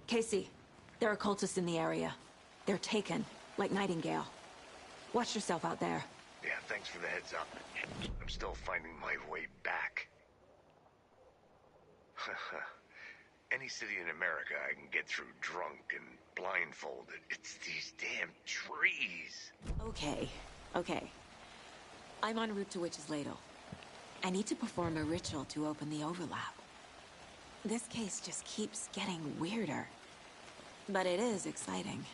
R: Casey, there are cultists in the area. They're taken, like Nightingale. Watch yourself out there.
C: Yeah, thanks for the heads up. I'm still finding my way back. Any city in America I can get through drunk and blindfolded. It's these damn trees.
R: Okay. I'm en route to Witch's Ladle. I need to perform a ritual to open the overlap. This case just keeps getting weirder. But it is exciting.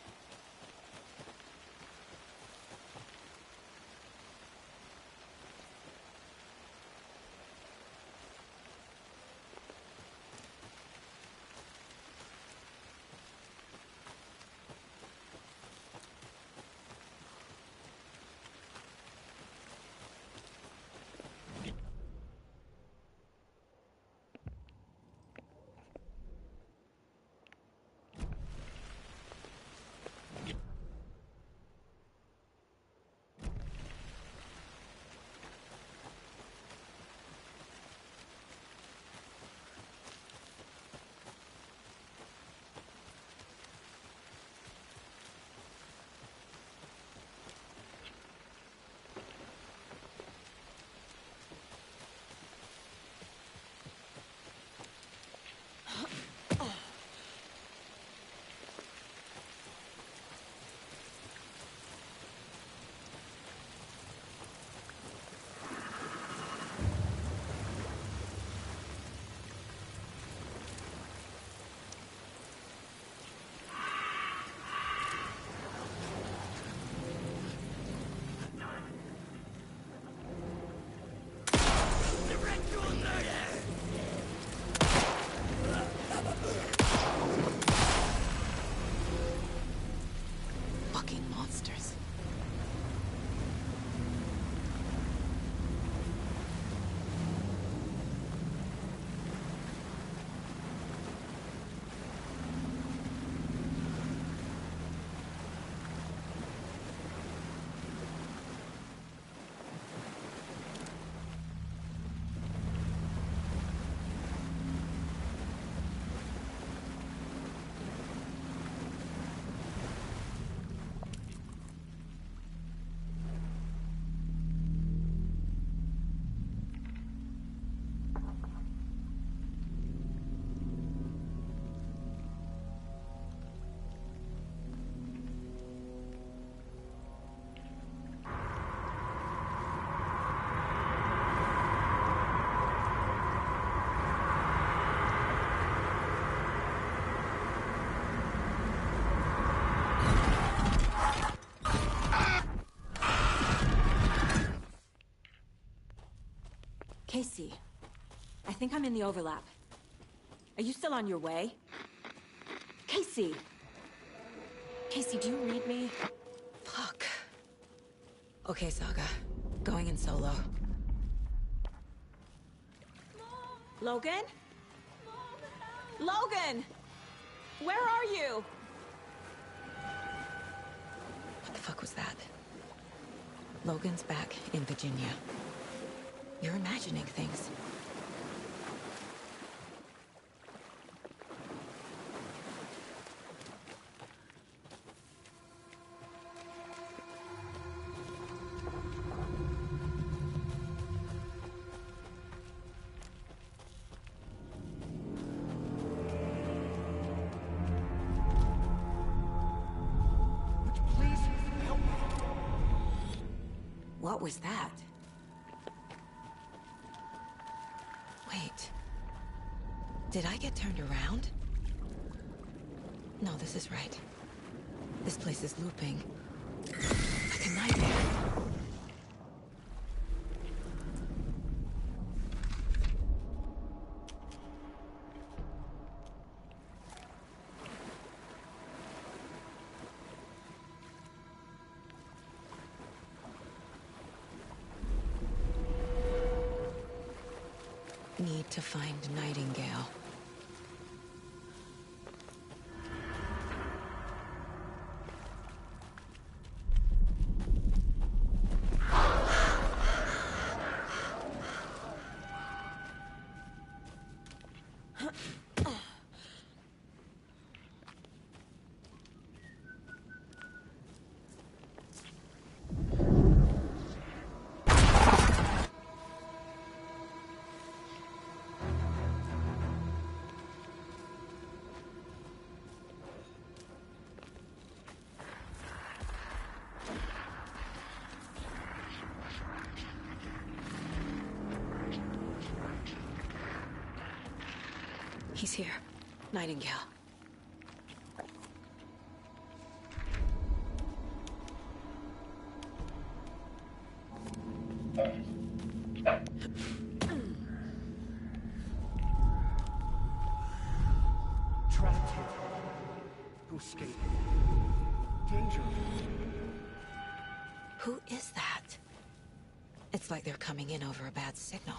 R: Casey, I think I'm in the overlap. Are you still on your way? Casey! Casey, do you read me?
A: Fuck. Okay, Saga. Going in solo.
R: Logan? Logan! Where are you?
A: What the fuck was that? Logan's back in Virginia. You're imagining things.
C: Please help me.
A: What was that? Wait. Did I get turned around? No, this is right. This place is looping. Like a nightmare. Need to find Nightingale. He's here. Nightingale.
E: Trapped here. No escape. Danger.
A: Who is that? It's like they're coming in over a bad signal.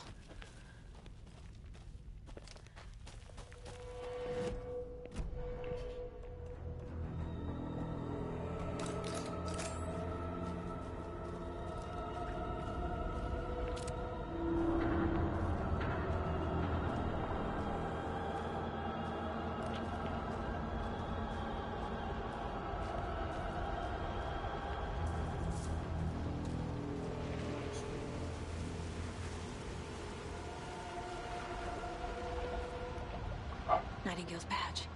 A: Nightingale's badge.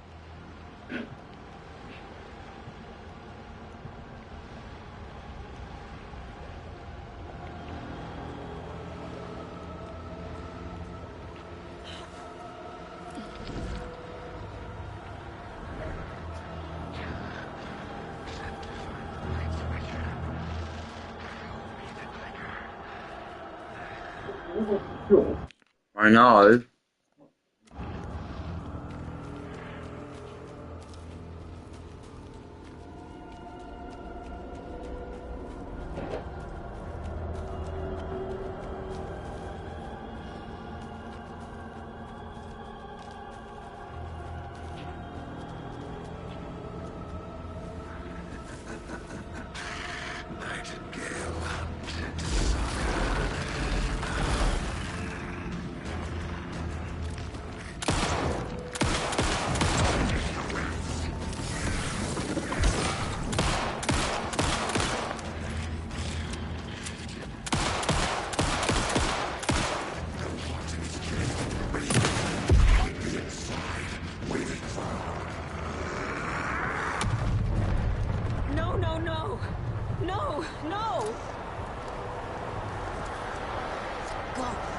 O: I know.
A: No, no, no! No, no! Go.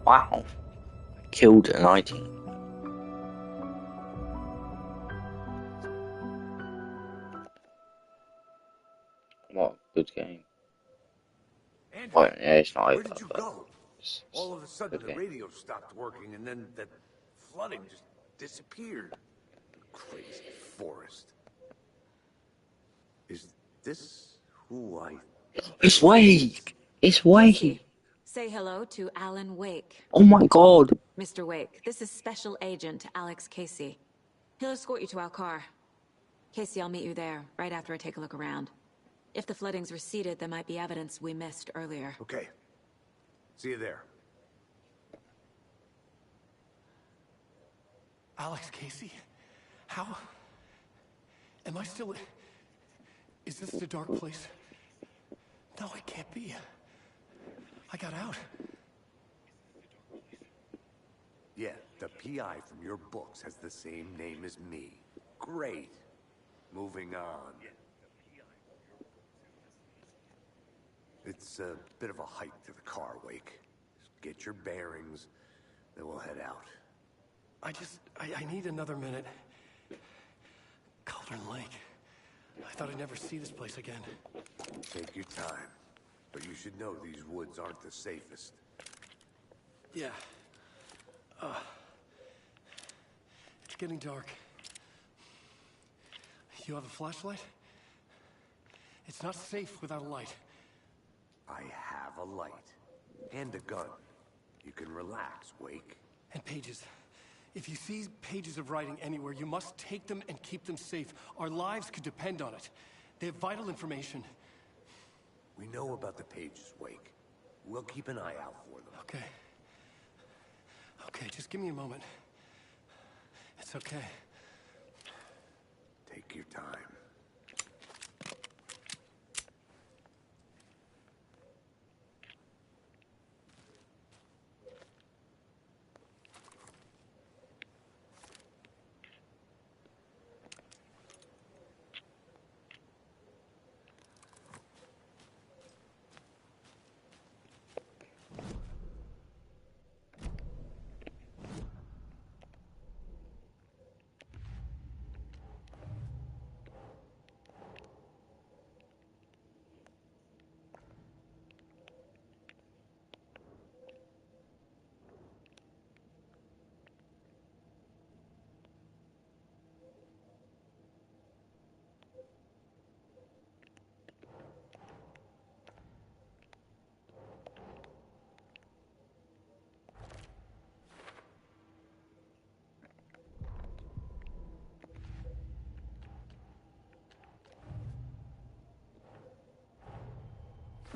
O: Wow. killed a Nightingale. What a good game. Well, yeah, it's not
C: Where
O: over,
C: did you
O: but
C: go?
O: it's
C: All of a sudden,
O: good
C: the
O: game.
C: radio stopped working, and then that flooding just disappeared. Crazy forest. Is this who I...
O: It's Wake! It's Wake!
R: Casey, say hello to Alan Wake.
O: Oh my god!
R: Mr. Wake, this is Special Agent Alex Casey. He'll escort you to our car. Casey, I'll meet you there, right after I take a look around. If the flooding's receded, there might be evidence we missed earlier.
C: Okay. See you there.
G: Alex Casey? How? Am I still... Is this the dark place? No, it can't be. I got out.
C: Yeah, the PI from your books has the same name as me. Great. Moving on. It's a bit of a hike to the car, Wake. Just get your bearings, then we'll head out.
G: I need another minute. Cauldron Lake. I thought I'd never see this place again.
C: Take your time. But you should know these woods aren't the safest.
G: Yeah. It's getting dark. You have a flashlight? It's not safe without a light.
C: I have a light. And a gun. You can relax, Wake.
G: And pages. If you see pages of writing anywhere, you must take them and keep them safe. Our lives could depend on it. They have vital information.
C: We know about the pages, Wake. We'll keep an eye out for them.
G: Okay. Okay, just give me a moment. It's okay.
C: Take your time.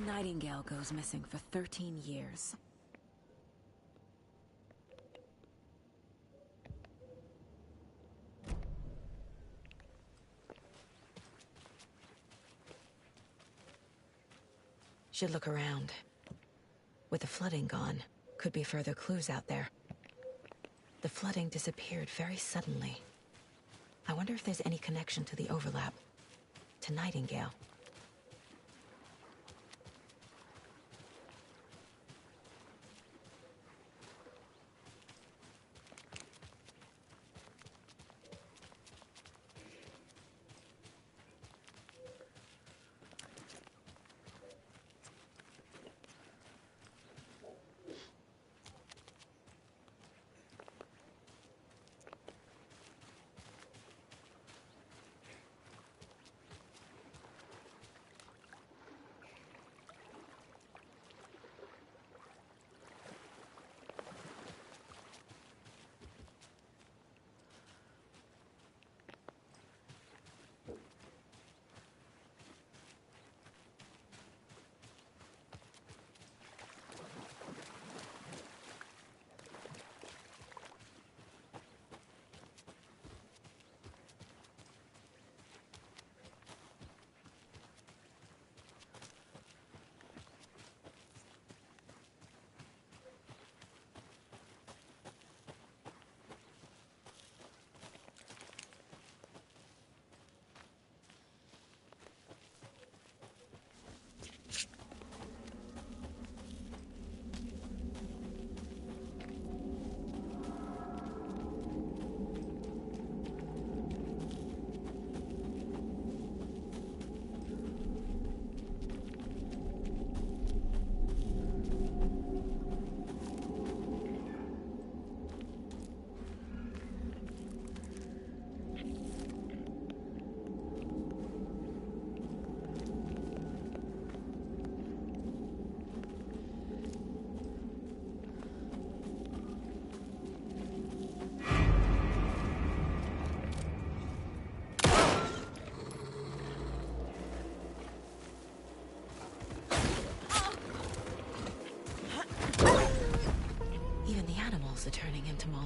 A: Nightingale goes missing for 13 years. Should look around. With the flooding gone, could be further clues out there. The flooding disappeared very suddenly. I wonder if there's any connection to the overlap. To Nightingale.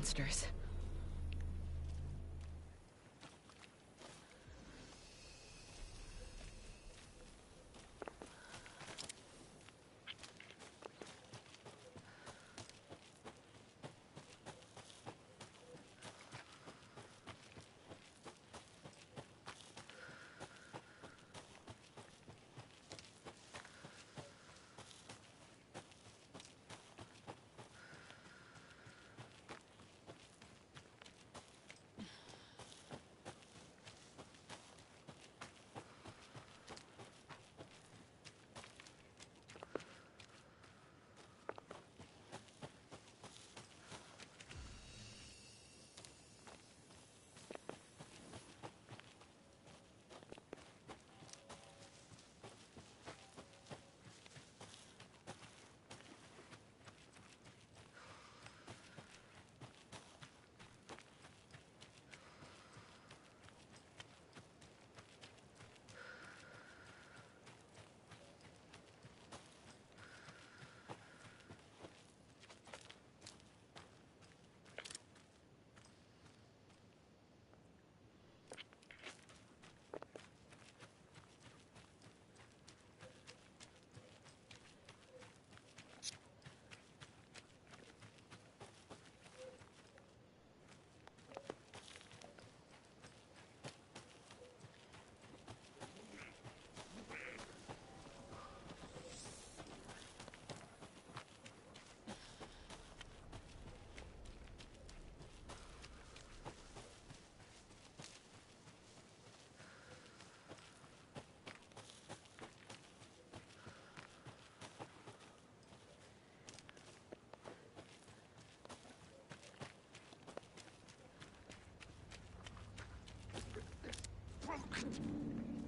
A: monsters.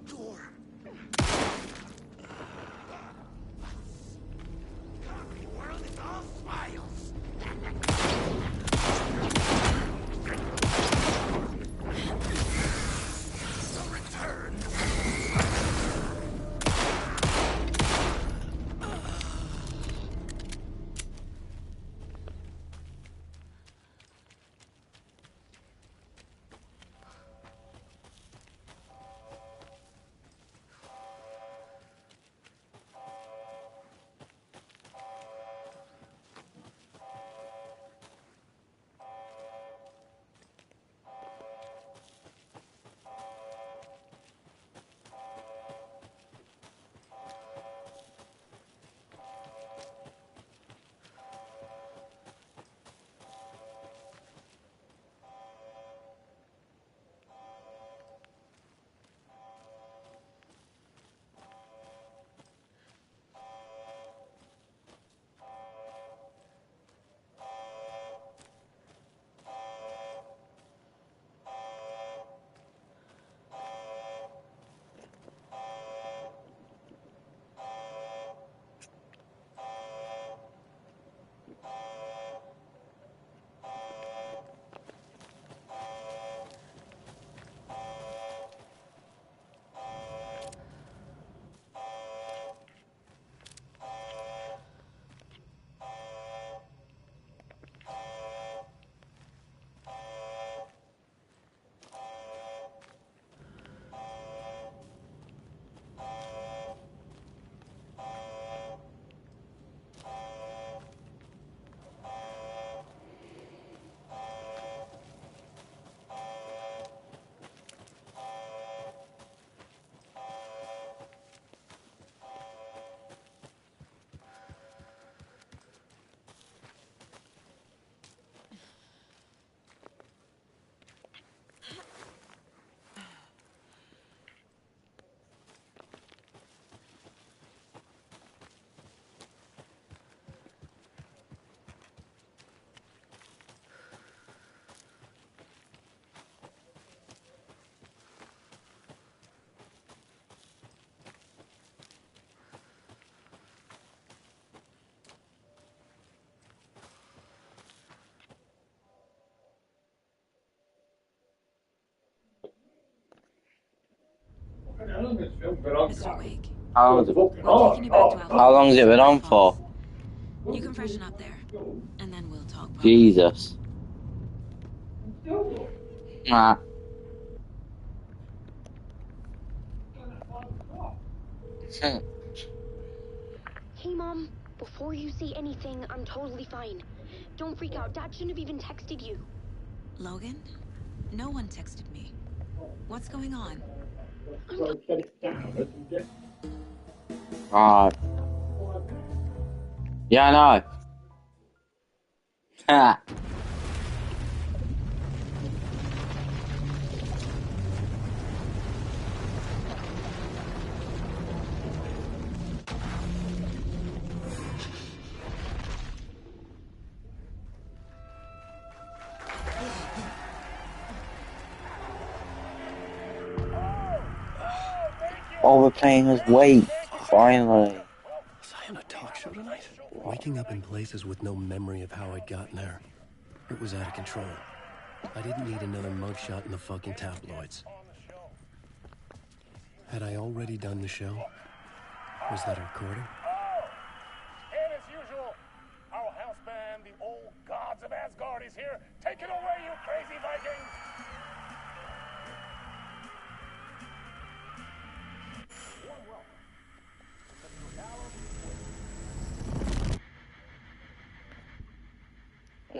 F: Door. The world is all smiles. The return.
A: Mr. Wake,
O: How long has it been on for?
A: you can freshen up there, and then we'll talk.
O: Jesus. Ah.
S: Hey, Mom. Before you say anything, I'm totally fine. Don't freak out. Dad shouldn't have even texted you.
A: Logan? No one texted me. What's going on?
O: Yeah, I know. Ha. Oh, we're playing as Wait, finally.
G: Was I on a talk show tonight? Waking up in places with no memory of how I'd gotten there. It was out of control. I didn't need another mugshot in the fucking tabloids. Had I already done the show? Was that a recording?
D: And as usual, our house band, the old gods of Asgard, is here. Take it away, you crazy Vikings!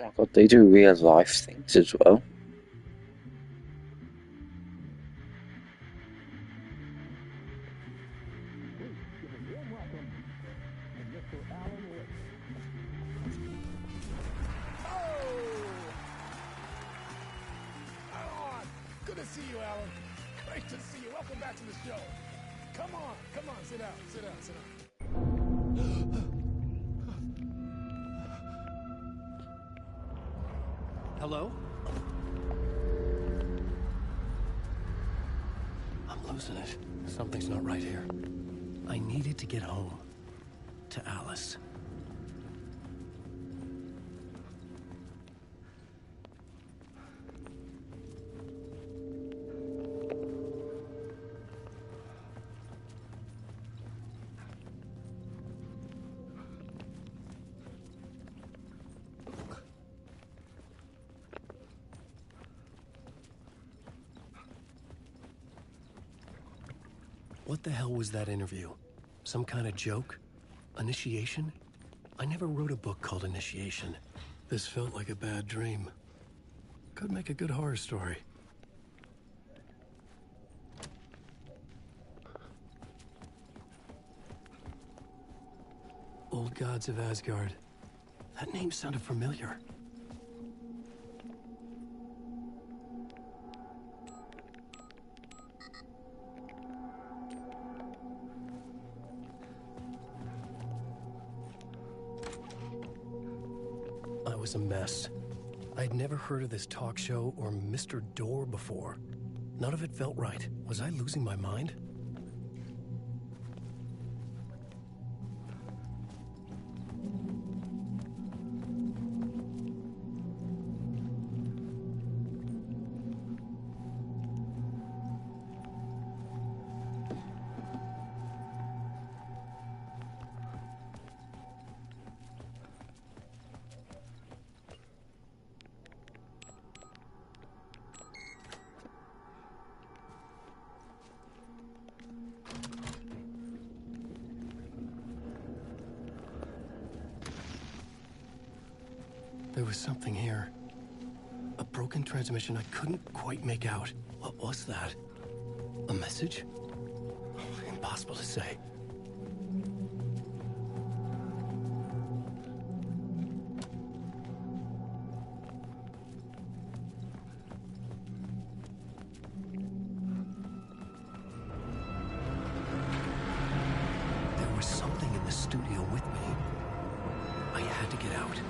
O: Oh my god, they do real life things as well.
D: Good to see you, Alan. Great to see you. Welcome back to the show. Come on, sit down, sit down, sit down.
G: Hello? I'm losing it. Something's not right here. I needed to get home. To Alice. What the hell was that interview? Some kind of joke? Initiation? I never wrote a book called Initiation. This felt like a bad dream. Could make a good horror story. Old Gods of Asgard. That name sounded familiar. I was a mess. I'd never heard of this talk show or Mr. Door before. None of it felt right. Was I losing my mind? There was something here. A broken transmission I couldn't quite make out. What was that? A message? Impossible to say. There was something in the studio with me. I had to get out.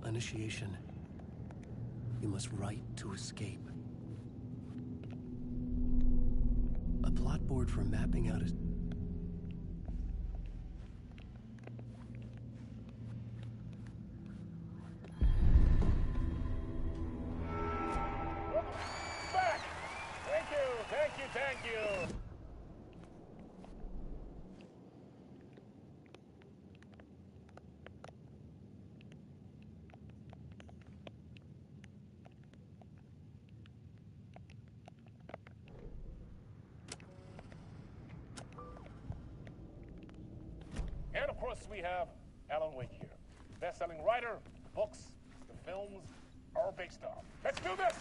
G: Initiation. You must write to escape. A plot board for mapping out a...
D: Back! Thank you, thank you, thank you! And of course, we have Alan Wake here. Best-selling writer, books, the films are based on. Let's do this!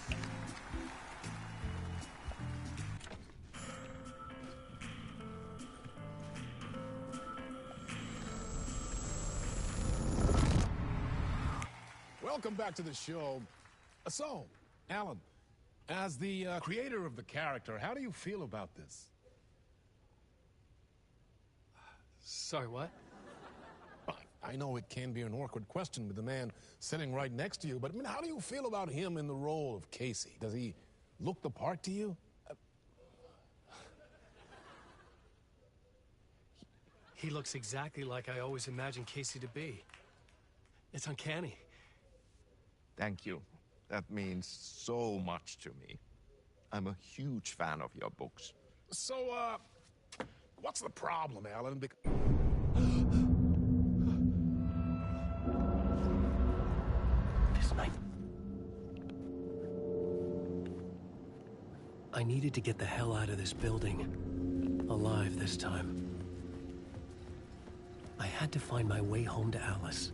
T: Welcome back to the show. So, Alan, as the creator of the character, how do you feel about this?
G: Sorry, what?
T: I know it can be an awkward question with the man sitting right next to you, but I mean, how do you feel about him in the role of Casey? Does he look the part to you?
G: He looks exactly like I always imagined Casey to be. It's uncanny.
U: Thank you. That means so much to me. I'm a huge fan of your books.
T: So, what's the problem, Alan?
G: This night. I needed to get the hell out of this building. Alive this time. I had to find my way home to Alice.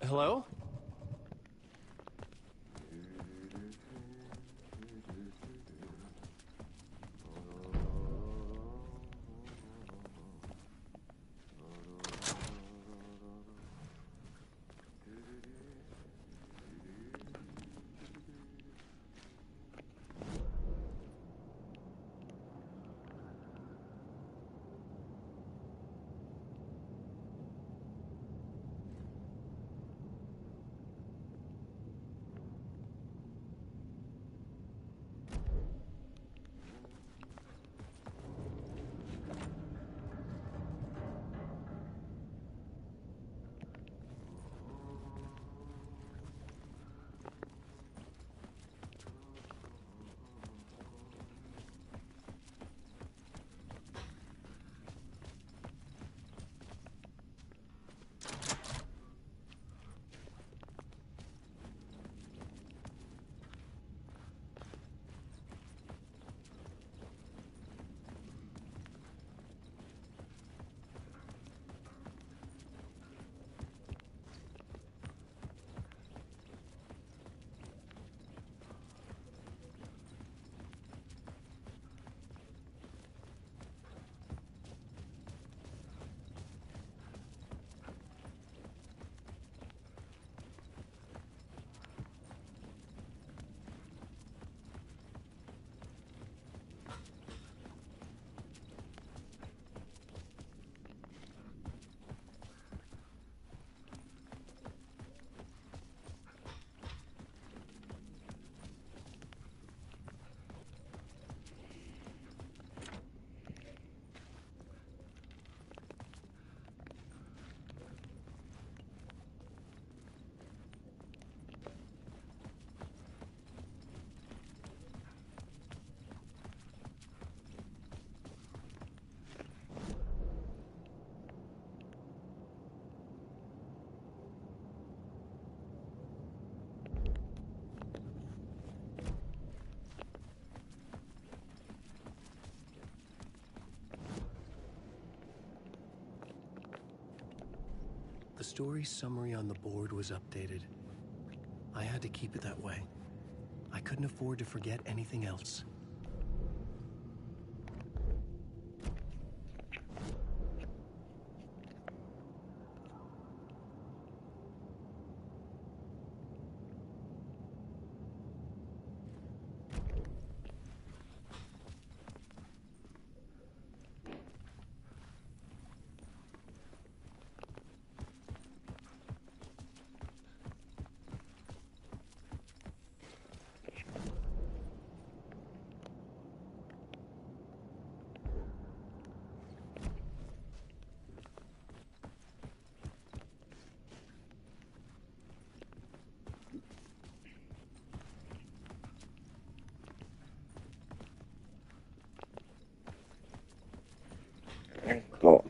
G: Hello? The story summary on the board was updated. I had to keep it that way. I couldn't afford to forget anything else.
O: God.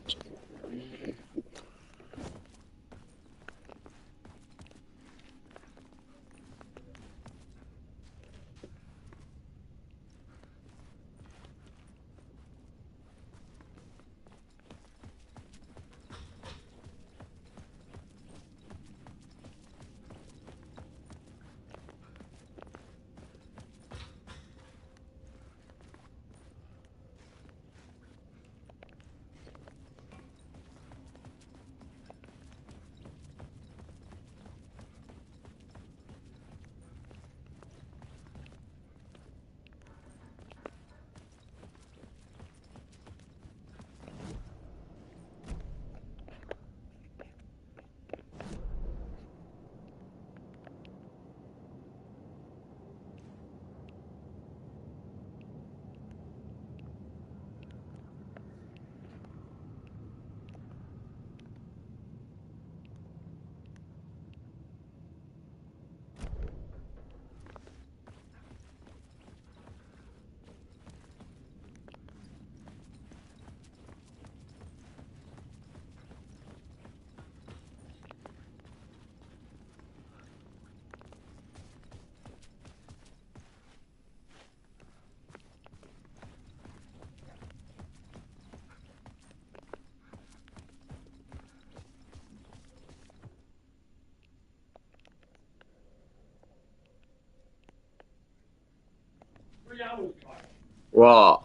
O: What?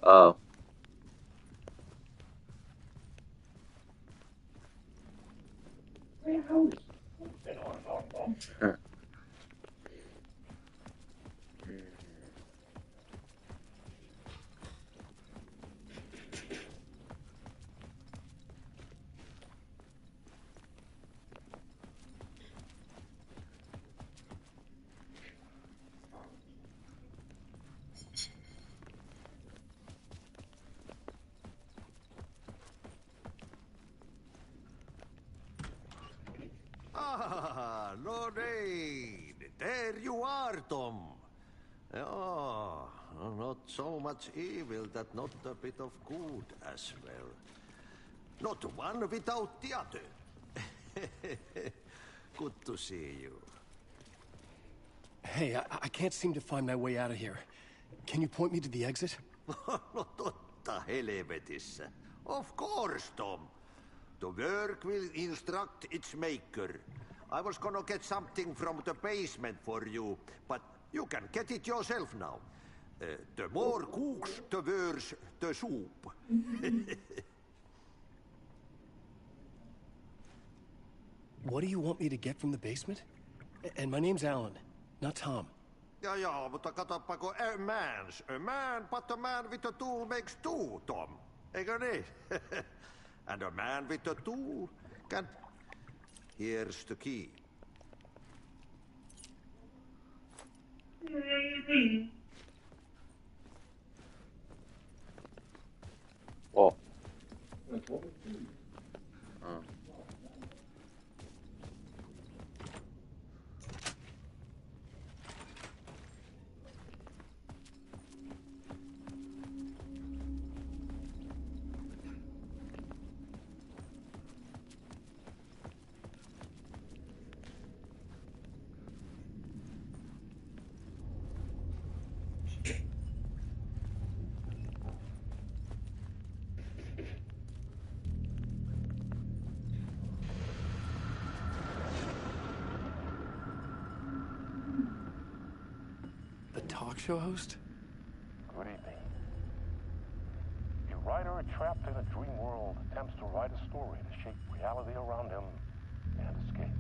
O: Oh.
H: Ah, Lorraine! There you are, Tom. Oh, not so much evil that not a bit of good as well. Not one without the other. Good to see you.
G: Hey, I can't seem to find my way out of here. Can you point me to the exit?
H: No totta helvetissä. Of course, Tom. The work will instruct its maker. I was gonna get something from the basement for you, but you can get it yourself now. The more cooks, the worse the soup.
G: What do you want me to get from the basement? And my name's Alan, not Tom.
H: Ja, mutta katoppa, kun a man, but a man with a tool makes two, Tom. Eikö niin? And a man with a tool can... Here's the key.
O: What?
Q: talk show host?
D: Good evening. A writer trapped in a dream world attempts to write a story to shape reality around him and escape.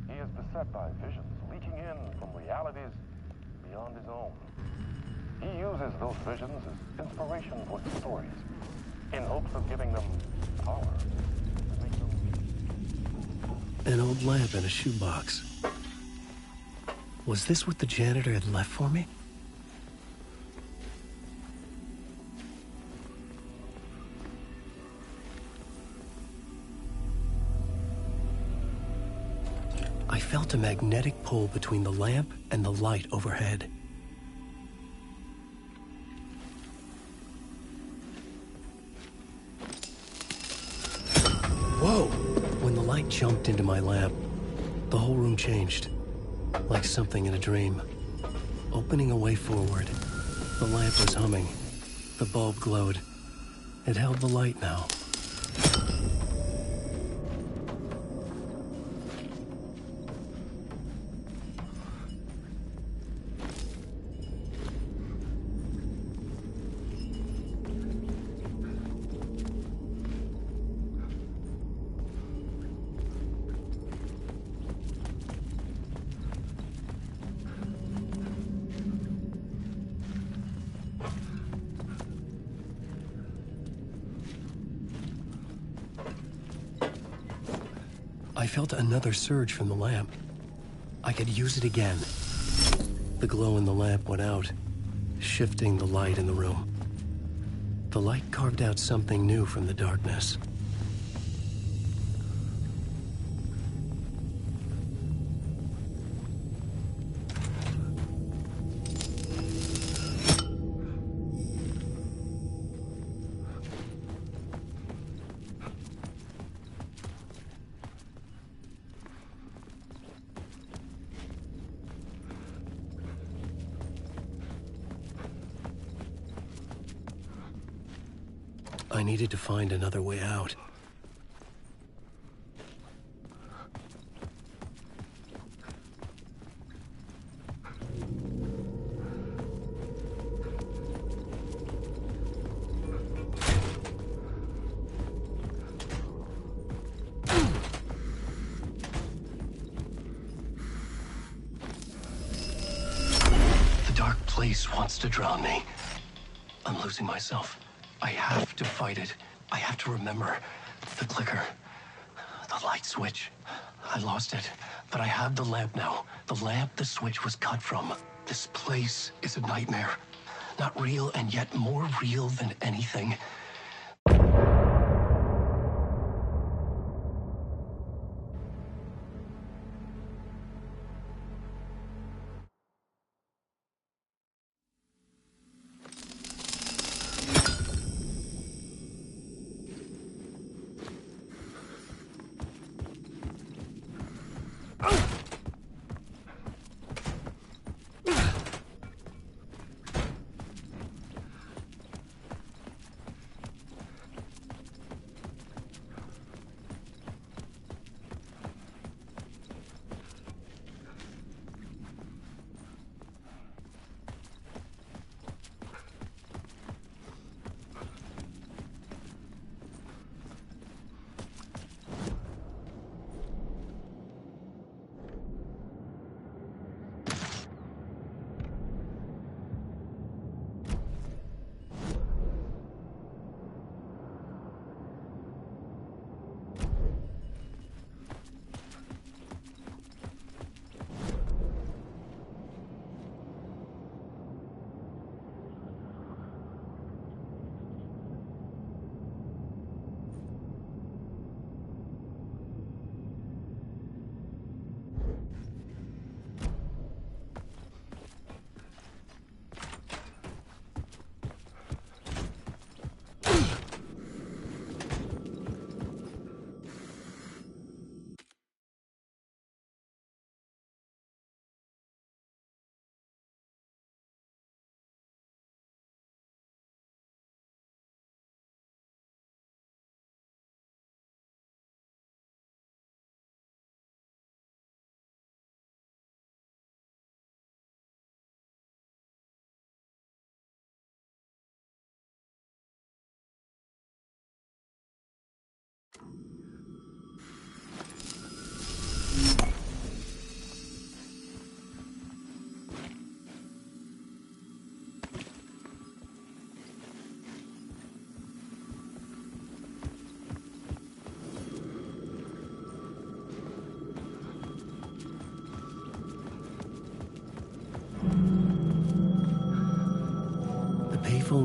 D: He is beset by visions leaking in from realities beyond his own. He uses those visions as inspiration for his stories, in hopes of giving them power.
G: An old lamp in a shoebox. Was this what the janitor had left for me? I felt a magnetic pull between the lamp and the light overhead. Whoa! When the light jumped into my lamp, the whole room changed, like something in a dream. Opening a way forward, the lamp was humming. The bulb glowed. It held the light now. I felt another surge from the lamp. I could use it again. The glow in the lamp went out, shifting the light in the room. The light carved out something new from the darkness. I needed to find another way out. The dark place wants to drown me. I'm losing myself. I have to fight it. I have to remember. The clicker. The light switch. I lost it. But I have the lamp now. The lamp the switch was cut from. This place is a nightmare. Not real, and yet more real than anything.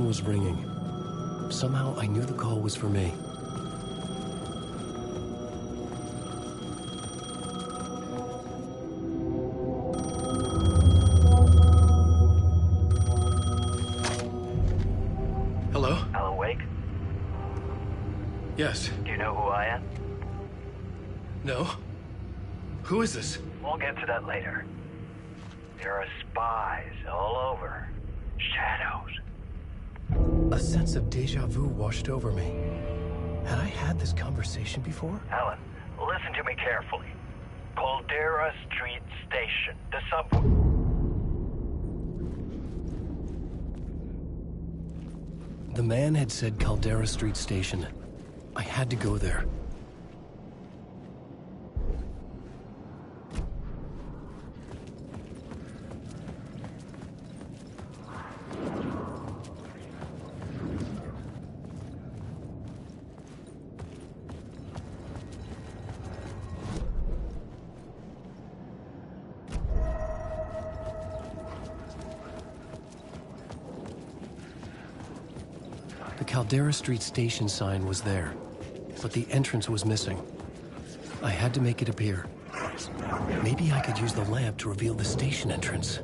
G: phone was ringing. Somehow I knew the call was for me. Hello?
L: Alan Wake?
G: Yes.
L: Do you know who I am?
G: No? Who is this?
L: We'll get to that later. There are spies all over. Shadows.
G: A sense of deja vu washed over me. Had I had this conversation before?
L: Alan, listen to me carefully. Caldera Street Station. The subway.
G: The man had said Caldera Street Station. I had to go there. The Caldera Street Station sign was there, but the entrance was missing. I had to make it appear. Maybe I could use the lamp to reveal the station entrance.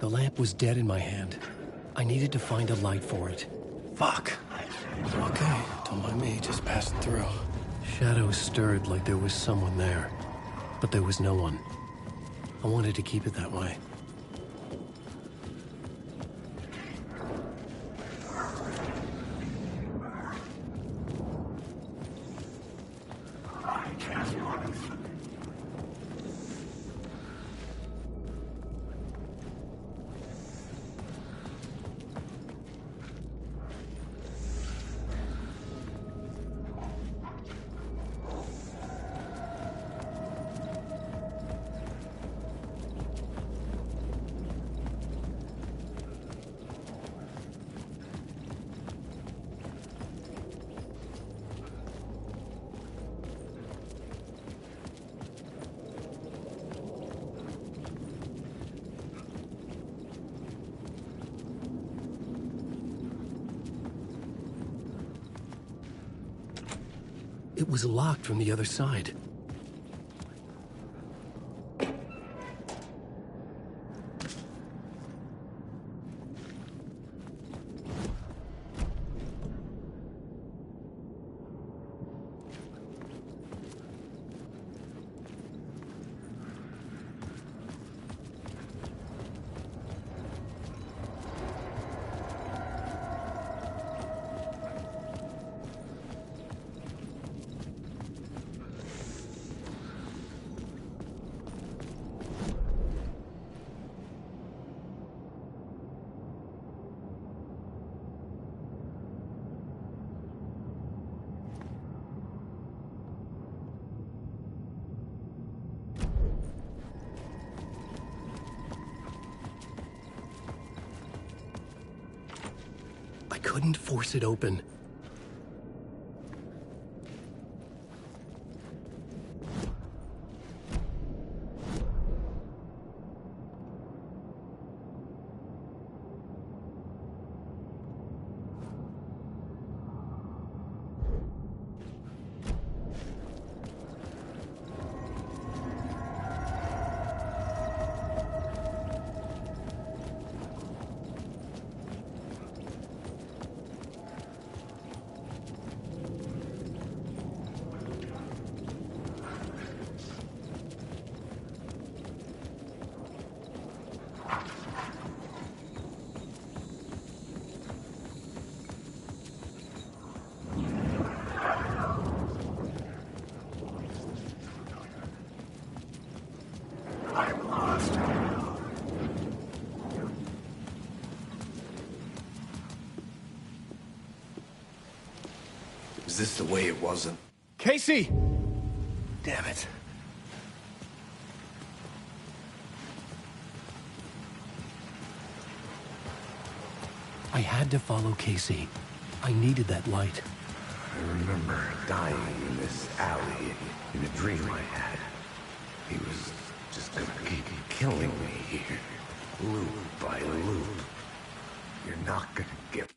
G: The lamp was dead in my hand. I needed to find a light for it. Fuck.
V: Okay, don't mind me, just passing through.
G: Shadows stirred like there was someone there, but there was no one. I wanted to keep it that way. It was locked from the other side. I couldn't force it open.
C: this the way it wasn't?
V: Casey!
C: Damn it.
G: I had to follow Casey. I needed that light.
C: I remember dying in this alley in a dream I had. He was just gonna keep killing me here, loop by loop. You're not gonna get